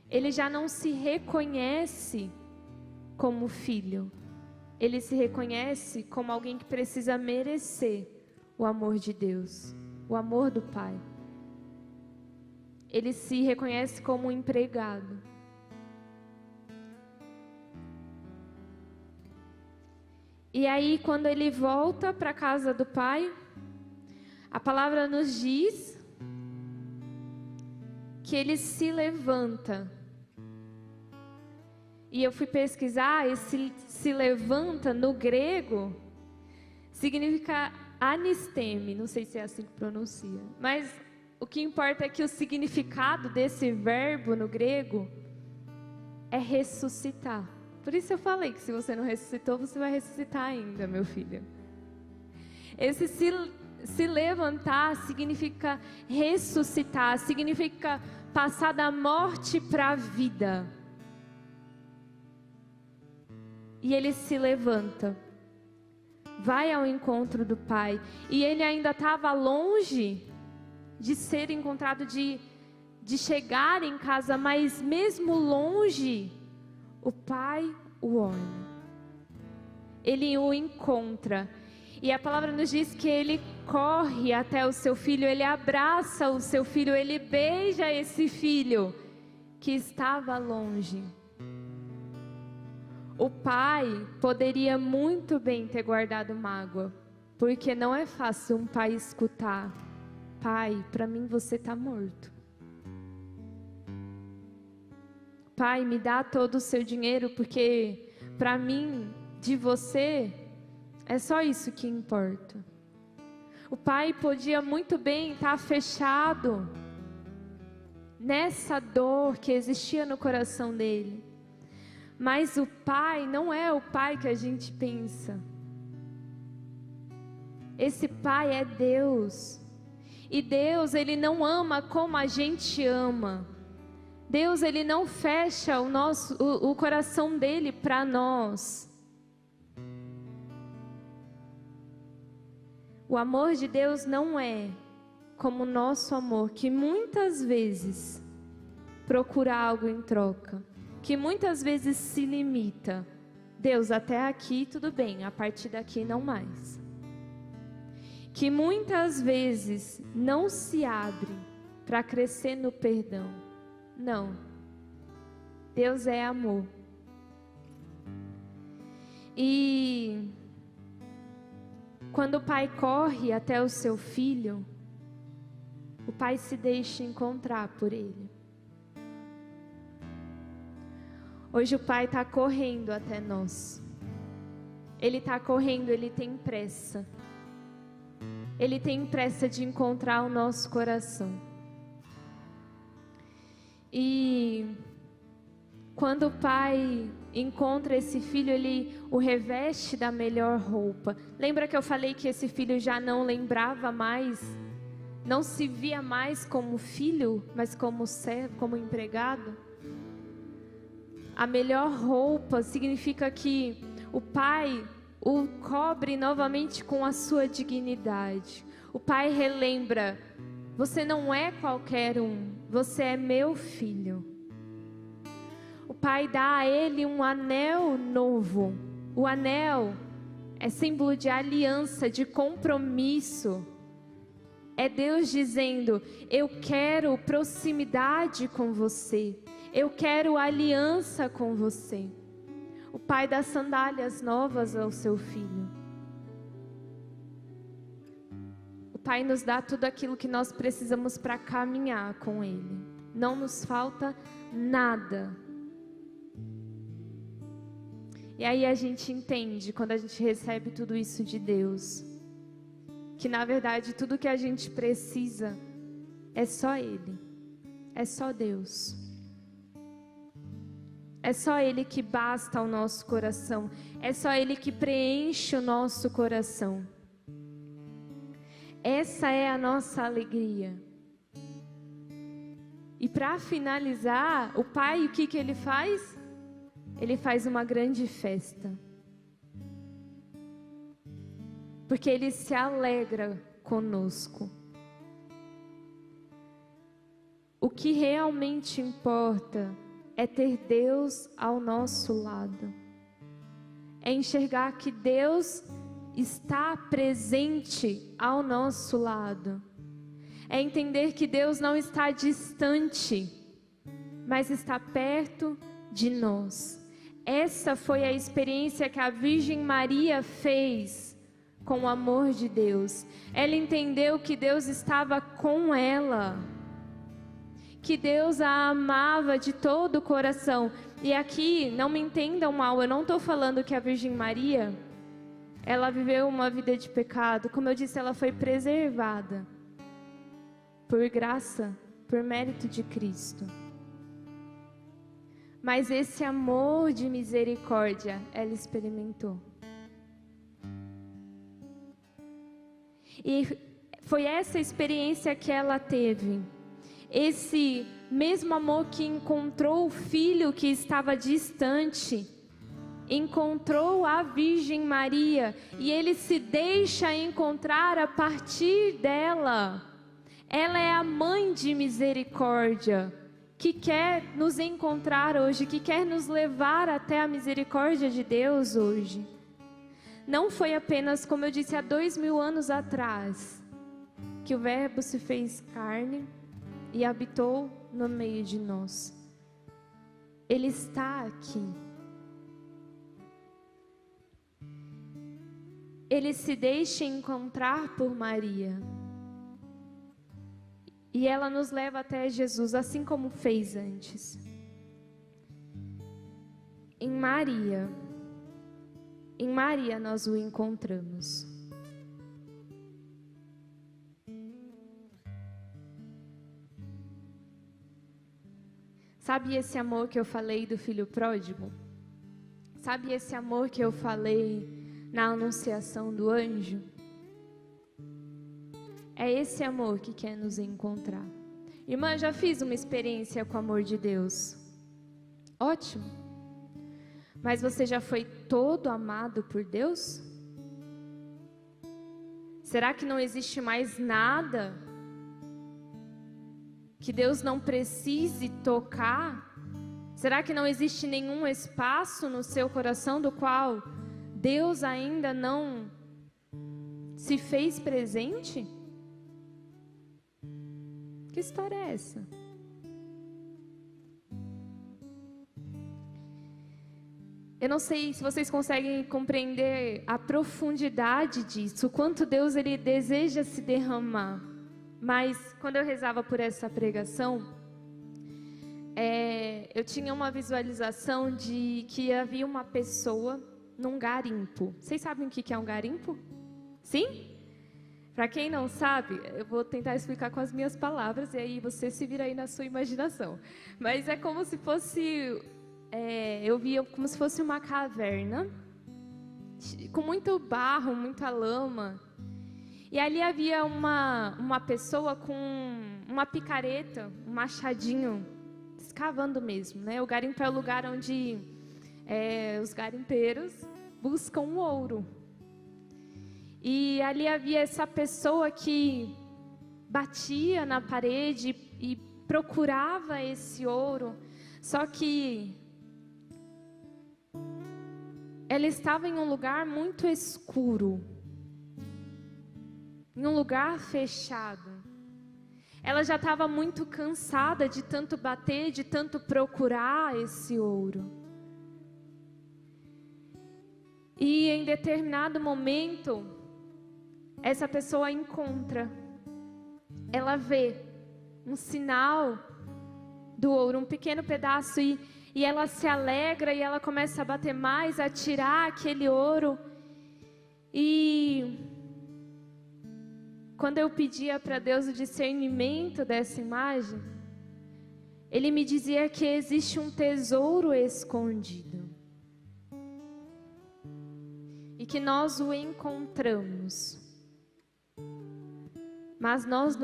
Ele já não se reconhece como filho. Ele se reconhece como alguém que precisa merecer o amor de Deus, o amor do Pai. Ele se reconhece como um empregado. E aí, quando ele volta para a casa do pai, a palavra nos diz que ele se levanta. E eu fui pesquisar, esse se levanta no grego significa anisteme, não sei se é assim que pronuncia, mas o que importa é que o significado desse verbo no grego é ressuscitar. Por isso eu falei que se você não ressuscitou, você vai ressuscitar ainda, meu filho. Esse se levantar significa ressuscitar, significa passar da morte para a vida. E ele se levanta, vai ao encontro do Pai. E ele ainda estava longe de ser encontrado, de chegar em casa, mas mesmo longe, o Pai o olha. Ele o encontra. E a palavra nos diz que ele corre até o seu filho, ele abraça o seu filho, ele beija esse filho que estava longe. O pai poderia muito bem ter guardado mágoa, porque não é fácil um pai escutar: pai, para mim você está morto. Pai, me dá todo o seu dinheiro, porque para mim, de você, é só isso que importa. O pai podia muito bem estar fechado nessa dor que existia no coração dele. Mas o pai não é o pai que a gente pensa. Esse pai é Deus. E Deus, ele não ama como a gente ama. Deus, ele não fecha o coração dele para nós. O amor de Deus não é como o nosso amor, que muitas vezes procura algo em troca, que muitas vezes se limita. Deus, até aqui tudo bem, a partir daqui não mais. Que muitas vezes não se abre para crescer no perdão. Não. Deus é amor. E quando o pai corre até o seu filho, o pai se deixa encontrar por ele. Hoje o pai está correndo até nós. Ele está correndo, ele tem pressa. Ele tem pressa de encontrar o nosso coração. E quando o pai encontra esse filho, ele o reveste da melhor roupa. Lembra que eu falei que esse filho já não lembrava mais, não se via mais como filho, mas como servo, como empregado? A melhor roupa significa que o pai o cobre novamente com a sua dignidade. O pai relembra: você não é qualquer um, você é meu filho. O pai dá a ele um anel novo. O anel é símbolo de aliança, de compromisso. É Deus dizendo: eu quero proximidade com você. Eu quero aliança com você. O pai dá sandálias novas ao seu filho. O pai nos dá tudo aquilo que nós precisamos para caminhar com ele. Não nos falta nada. E aí a gente entende, quando a gente recebe tudo isso de Deus, que na verdade tudo que a gente precisa é só Ele, é só Deus. É só Ele que basta ao nosso coração, é só Ele que preenche o nosso coração. Essa é a nossa alegria. E para finalizar, o Pai, o que Ele faz? Ele faz uma grande festa. Porque Ele se alegra conosco. O que realmente importa é ter Deus ao nosso lado. É enxergar que Deus está presente ao nosso lado. É entender que Deus não está distante, mas está perto de nós. Essa foi a experiência que a Virgem Maria fez com o amor de Deus. Ela entendeu que Deus estava com ela, que Deus a amava de todo o coração. E aqui, não me entendam mal, eu não estou falando que a Virgem Maria, ela viveu uma vida de pecado. Como eu disse, ela foi preservada por graça, por mérito de Cristo. Mas esse amor de misericórdia, ela experimentou. E foi essa experiência que ela teve. Esse mesmo amor que encontrou o filho que estava distante, encontrou a Virgem Maria, e ele se deixa encontrar a partir dela. Ela é a mãe de misericórdia, que quer nos encontrar hoje, que quer nos levar até a misericórdia de Deus hoje. Não foi apenas, como eu disse, há 2000 anos atrás, que o Verbo se fez carne e habitou no meio de nós. Ele está aqui. Ele se deixa encontrar por Maria. E ela nos leva até Jesus, assim como fez antes. Em Maria nós o encontramos. Sabe esse amor que eu falei do filho pródigo? Sabe esse amor que eu falei na anunciação do anjo? É esse amor que quer nos encontrar. Irmã, já fiz uma experiência com o amor de Deus. Ótimo. Mas você já foi todo amado por Deus? Será que não existe mais nada que Deus não precise tocar? Será que não existe nenhum espaço no seu coração do qual Deus ainda não se fez presente? Que história é essa? Eu não sei se vocês conseguem compreender a profundidade disso, o quanto Deus ele deseja se derramar. Mas quando eu rezava por essa pregação, eu tinha uma visualização de que havia uma pessoa num garimpo. Vocês sabem o que é um garimpo? Sim? Para quem não sabe, eu vou tentar explicar com as minhas palavras e aí você se vira aí na sua imaginação. Mas é como se fosse, eu via como se fosse uma caverna, com muito barro, muita lama. E ali havia uma pessoa com uma picareta, um machadinho, escavando mesmo, né? O garimpo é o lugar onde os garimpeiros buscam o ouro. E ali havia essa pessoa que batia na parede e procurava esse ouro. Só que ela estava em um lugar muito escuro, em um lugar fechado. Ela já estava muito cansada de tanto bater, de tanto procurar esse ouro. E em determinado momento, essa pessoa encontra, ela vê um sinal do ouro, um pequeno pedaço, e E ela se alegra e ela começa a bater mais, a tirar aquele ouro. E quando eu pedia para Deus o discernimento dessa imagem, Ele me dizia que existe um tesouro escondido. E que nós o encontramos. Mas nós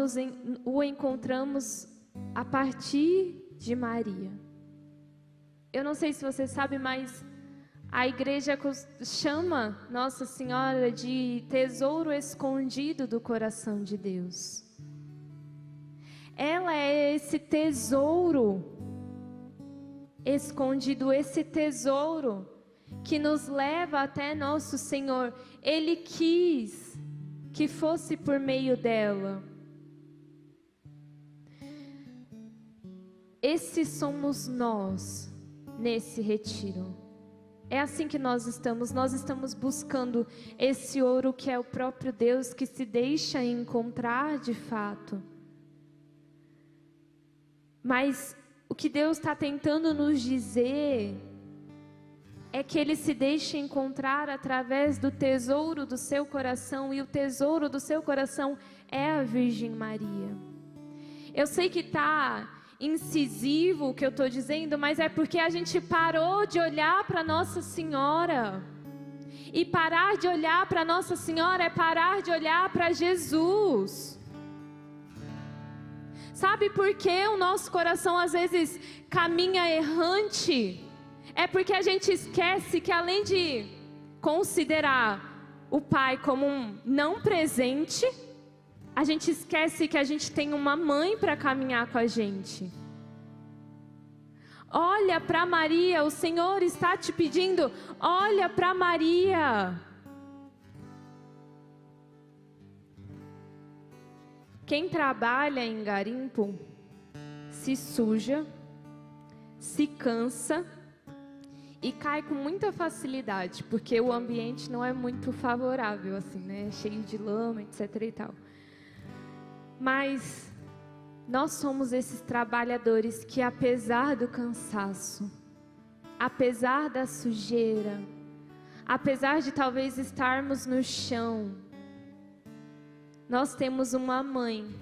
o encontramos a partir de Maria. Eu não sei se você sabe, mas a igreja chama Nossa Senhora de tesouro escondido do coração de Deus. Ela é esse tesouro escondido, esse tesouro que nos leva até nosso Senhor. Ele quis que fosse por meio dela. Esses somos nós nesse retiro. É assim que nós estamos buscando esse ouro que é o próprio Deus, que se deixa encontrar de fato. Mas o que Deus está tentando nos dizer é que Ele se deixa encontrar através do tesouro do seu coração, e o tesouro do seu coração é a Virgem Maria. Eu sei que está incisivo o que eu estou dizendo, mas é porque a gente parou de olhar para Nossa Senhora. E parar de olhar para Nossa Senhora é parar de olhar para Jesus. Sabe por que o nosso coração às vezes caminha errante? É porque a gente esquece que, além de considerar o Pai como um não presente, a gente esquece que a gente tem uma mãe para caminhar com a gente. Olha para Maria, o Senhor está te pedindo, olha para Maria. Quem trabalha em garimpo se suja, se cansa e cai com muita facilidade, porque o ambiente não é muito favorável, assim, né? Cheio de lama, etc e tal. Mas nós somos esses trabalhadores que, apesar do cansaço, apesar da sujeira, apesar de talvez estarmos no chão, nós temos uma mãe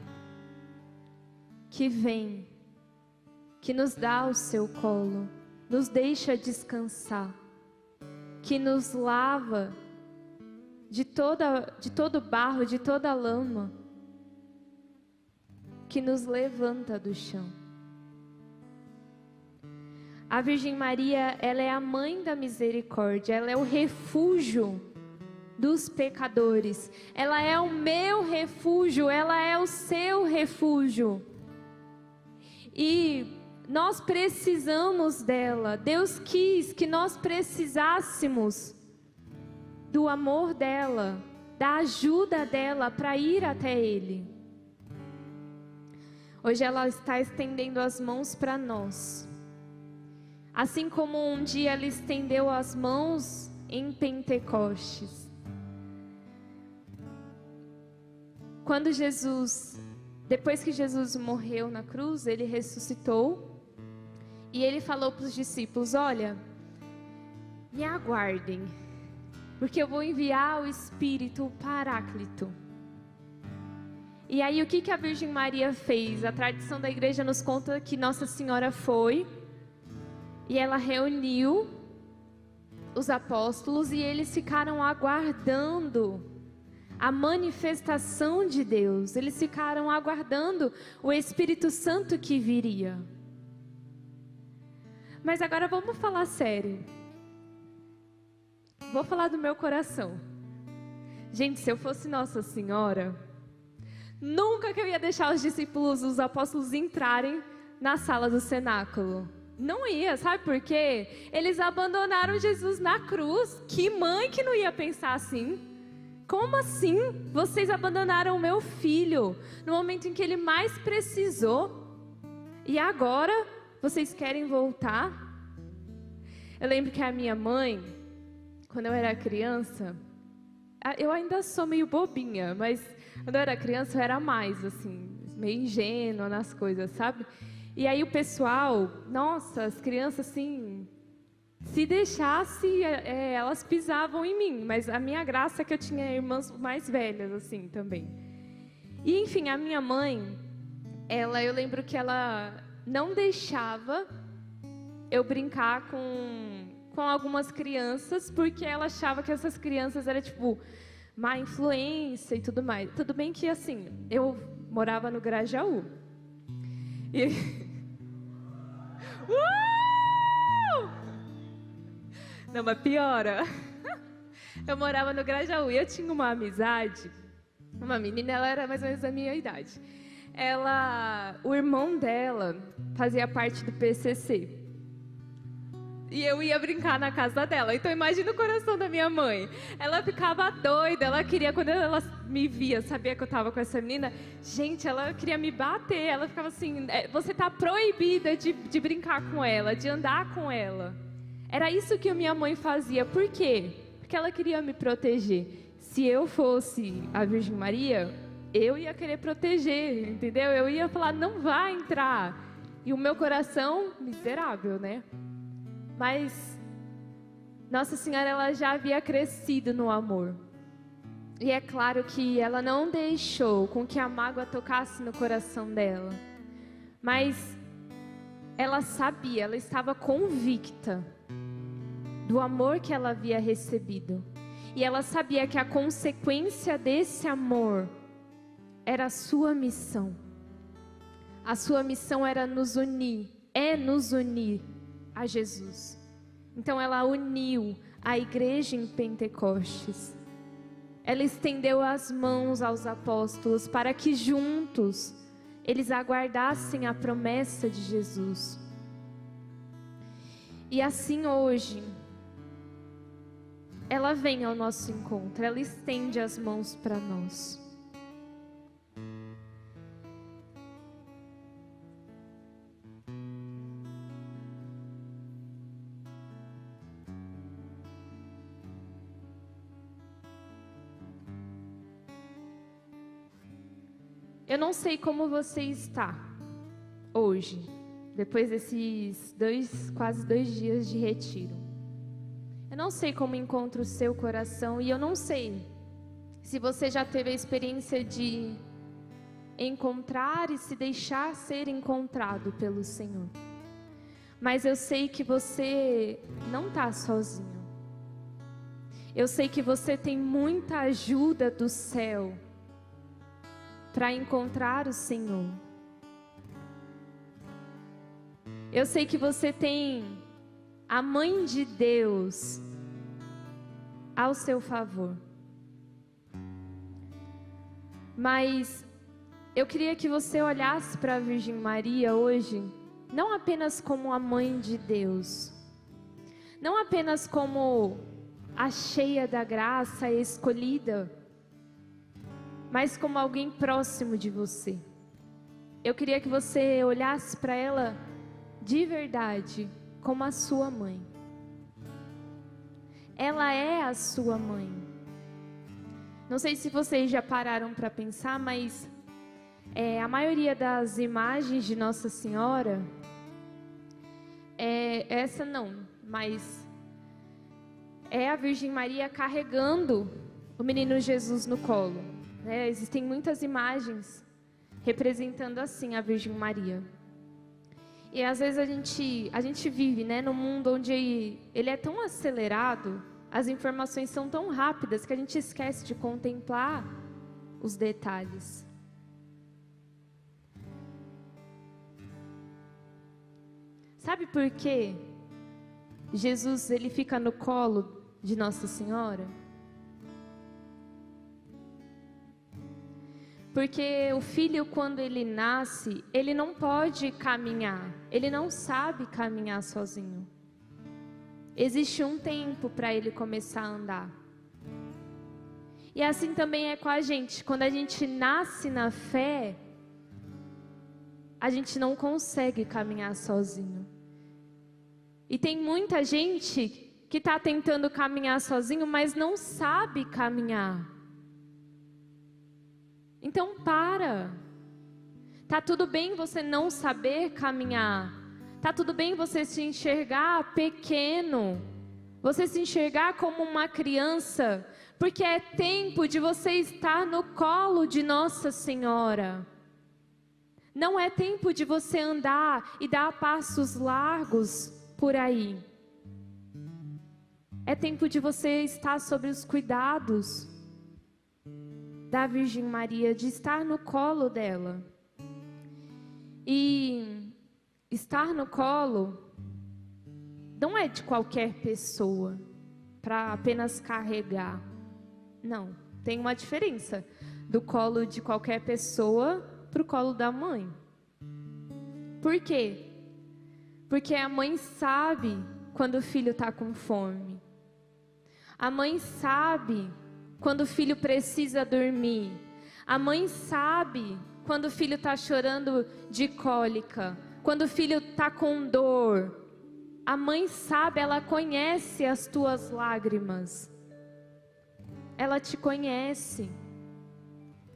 que vem, que nos dá o seu colo, nos deixa descansar, que nos lava de todo barro, de toda lama, que nos levanta do chão. A Virgem Maria, ela é a mãe da misericórdia, ela é o refúgio dos pecadores, ela é o meu refúgio, ela é o seu refúgio. E nós precisamos dela. Deus quis que nós precisássemos do amor dela, da ajuda dela para ir até Ele. Hoje ela está estendendo as mãos para nós. Assim como um dia ela estendeu as mãos em Pentecostes. Quando depois que Jesus morreu na cruz, Ele ressuscitou. E Ele falou para os discípulos, olha, me aguardem, porque eu vou enviar o Espírito, o Paráclito. E aí o que a Virgem Maria fez? A tradição da igreja nos conta que Nossa Senhora foi e ela reuniu os apóstolos e eles ficaram aguardando a manifestação de Deus. Eles ficaram aguardando o Espírito Santo que viria. Mas agora vamos falar sério. Vou falar do meu coração. Gente, se eu fosse Nossa Senhora, nunca que eu ia deixar os discípulos, os apóstolos entrarem na sala do cenáculo. Não ia, sabe por quê? Eles abandonaram Jesus na cruz. Que mãe que não ia pensar assim? Como assim? Vocês abandonaram o meu filho no momento em que ele mais precisou. E agora vocês querem voltar? Eu lembro que a minha mãe, quando eu era criança, eu ainda sou meio bobinha, mas quando eu era criança eu era mais assim, meio ingênua nas coisas, sabe? E aí o pessoal, nossa, as crianças assim, se deixasse, elas pisavam em mim. Mas a minha graça é que eu tinha irmãs mais velhas assim também. E enfim, a minha mãe, eu lembro que ela não deixava eu brincar com algumas crianças, porque ela achava que essas crianças eram tipo má influência e tudo mais. Tudo bem que assim, eu morava no Grajaú. E... Não, mas piora. Eu morava no Grajaú e eu tinha uma amizade, uma menina, ela era mais ou menos da minha idade. O irmão dela fazia parte do PCC. E eu ia brincar na casa dela. Então imagina o coração da minha mãe. Ela ficava doida, ela queria, quando ela me via, sabia que eu estava com essa menina, gente, ela queria me bater. Ela ficava assim, você está proibida de brincar com ela, de andar com ela. Era isso que a minha mãe fazia. Por quê? Porque ela queria me proteger. Se eu fosse a Virgem Maria, eu ia querer proteger, entendeu? Eu ia falar, não vai entrar. E o meu coração, miserável, né? Mas Nossa Senhora, ela já havia crescido no amor. E é claro que ela não deixou com que a mágoa tocasse no coração dela. Mas ela sabia, ela estava convicta do amor que ela havia recebido. E ela sabia que a consequência desse amor era a sua missão. A sua missão era nos unir a Jesus. Então ela uniu a igreja em Pentecostes. Ela estendeu as mãos aos apóstolos para que juntos eles aguardassem a promessa de Jesus. E assim hoje, ela vem ao nosso encontro, ela estende as mãos para nós. Eu não sei como você está hoje, depois desses quase 2 dias de retiro. Eu não sei como encontra o seu coração e eu não sei se você já teve a experiência de encontrar e se deixar ser encontrado pelo Senhor. Mas eu sei que você não está sozinho. Eu sei que você tem muita ajuda do céu para encontrar o Senhor. Eu sei que você tem a Mãe de Deus ao seu favor. Mas eu queria que você olhasse para a Virgem Maria hoje, não apenas como a Mãe de Deus, não apenas como a cheia da graça, a escolhida, mas como alguém próximo de você. Eu queria que você olhasse para ela de verdade, como a sua mãe. Ela é a sua mãe. Não sei se vocês já pararam para pensar, mas a maioria das imagens de Nossa Senhora, essa não, mas é a Virgem Maria carregando o menino Jesus no colo. Existem muitas imagens representando assim a Virgem Maria. E às vezes a gente vive, num mundo onde ele é tão acelerado, as informações são tão rápidas que a gente esquece de contemplar os detalhes. Sabe por quê? Jesus, ele fica no colo de Nossa Senhora? Porque o filho, quando ele nasce, ele não pode caminhar, ele não sabe caminhar sozinho. Existe um tempo para ele começar a andar. E assim também é com a gente. Quando a gente nasce na fé, a gente não consegue caminhar sozinho. E tem muita gente que está tentando caminhar sozinho, mas não sabe caminhar. Então para. Tá tudo bem você não saber caminhar. Tá tudo bem você se enxergar pequeno. Você se enxergar como uma criança. Porque é tempo de você estar no colo de Nossa Senhora. Não é tempo de você andar e dar passos largos por aí. É tempo de você estar sob os cuidados da Virgem Maria, de estar no colo dela. E estar no colo não é de qualquer pessoa, para apenas carregar. Não, tem uma diferença do colo de qualquer pessoa para o colo da mãe. Por quê? Porque a mãe sabe quando o filho está com fome. A mãe sabe quando o filho precisa dormir. A mãe sabe quando o filho está chorando de cólica, quando o filho está com dor. A mãe sabe, ela conhece as tuas lágrimas. Ela te conhece.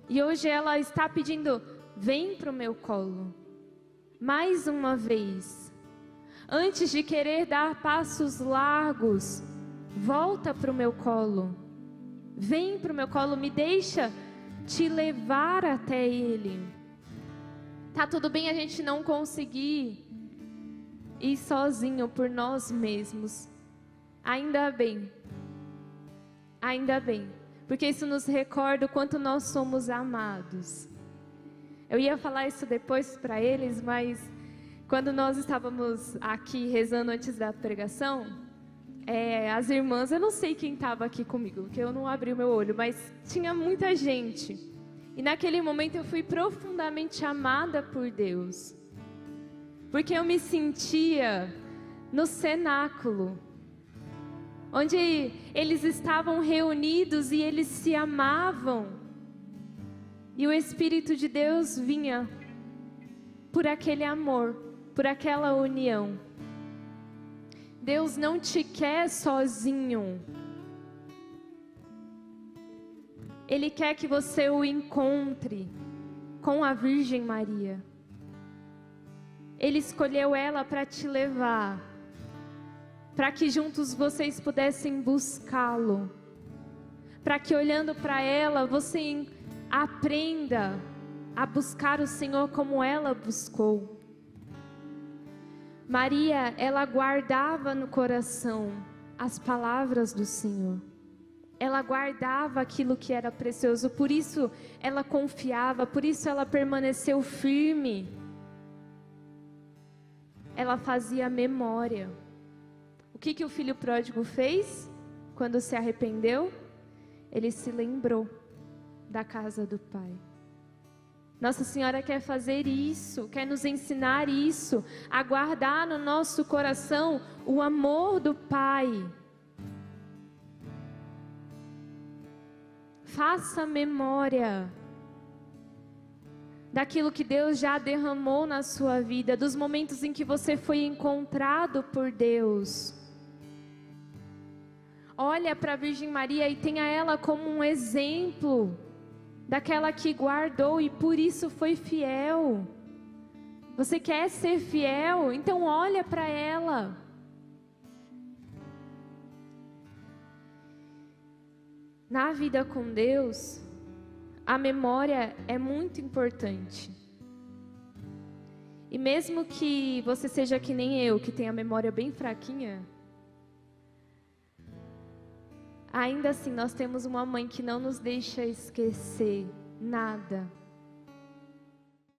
E hoje ela está pedindo, vem para o meu colo. Mais uma vez. Antes de querer dar passos largos, volta para o meu colo. Vem para o meu colo, me deixa te levar até Ele. Tá tudo bem a gente não conseguir ir sozinho por nós mesmos. Ainda bem. Ainda bem. Porque isso nos recorda o quanto nós somos amados. Eu ia falar isso depois para eles, mas quando nós estávamos aqui rezando antes da pregação, as irmãs, eu não sei quem estava aqui comigo, porque eu não abri o meu olho, mas tinha muita gente. E naquele momento eu fui profundamente amada por Deus. Porque eu me sentia no cenáculo, onde eles estavam reunidos e eles se amavam. E o Espírito de Deus vinha por aquele amor, por aquela união. Deus não te quer sozinho. Ele quer que você o encontre com a Virgem Maria. Ele escolheu ela para te levar, para que juntos vocês pudessem buscá-lo, para que olhando para ela você aprenda a buscar o Senhor como ela buscou. Maria, ela guardava no coração as palavras do Senhor. Ela guardava aquilo que era precioso, por isso ela confiava, por isso ela permaneceu firme. Ela fazia memória. O que o filho pródigo fez quando se arrependeu? Ele se lembrou da casa do Pai. Nossa Senhora quer fazer isso, quer nos ensinar isso, a guardar no nosso coração o amor do Pai. Faça memória daquilo que Deus já derramou na sua vida, dos momentos em que você foi encontrado por Deus. Olha para a Virgem Maria e tenha ela como um exemplo daquela que guardou e por isso foi fiel. Você quer ser fiel? Então olha para ela. Na vida com Deus, a memória é muito importante. E mesmo que você seja que nem eu, que tenha a memória bem fraquinha, ainda assim nós temos uma mãe que não nos deixa esquecer nada.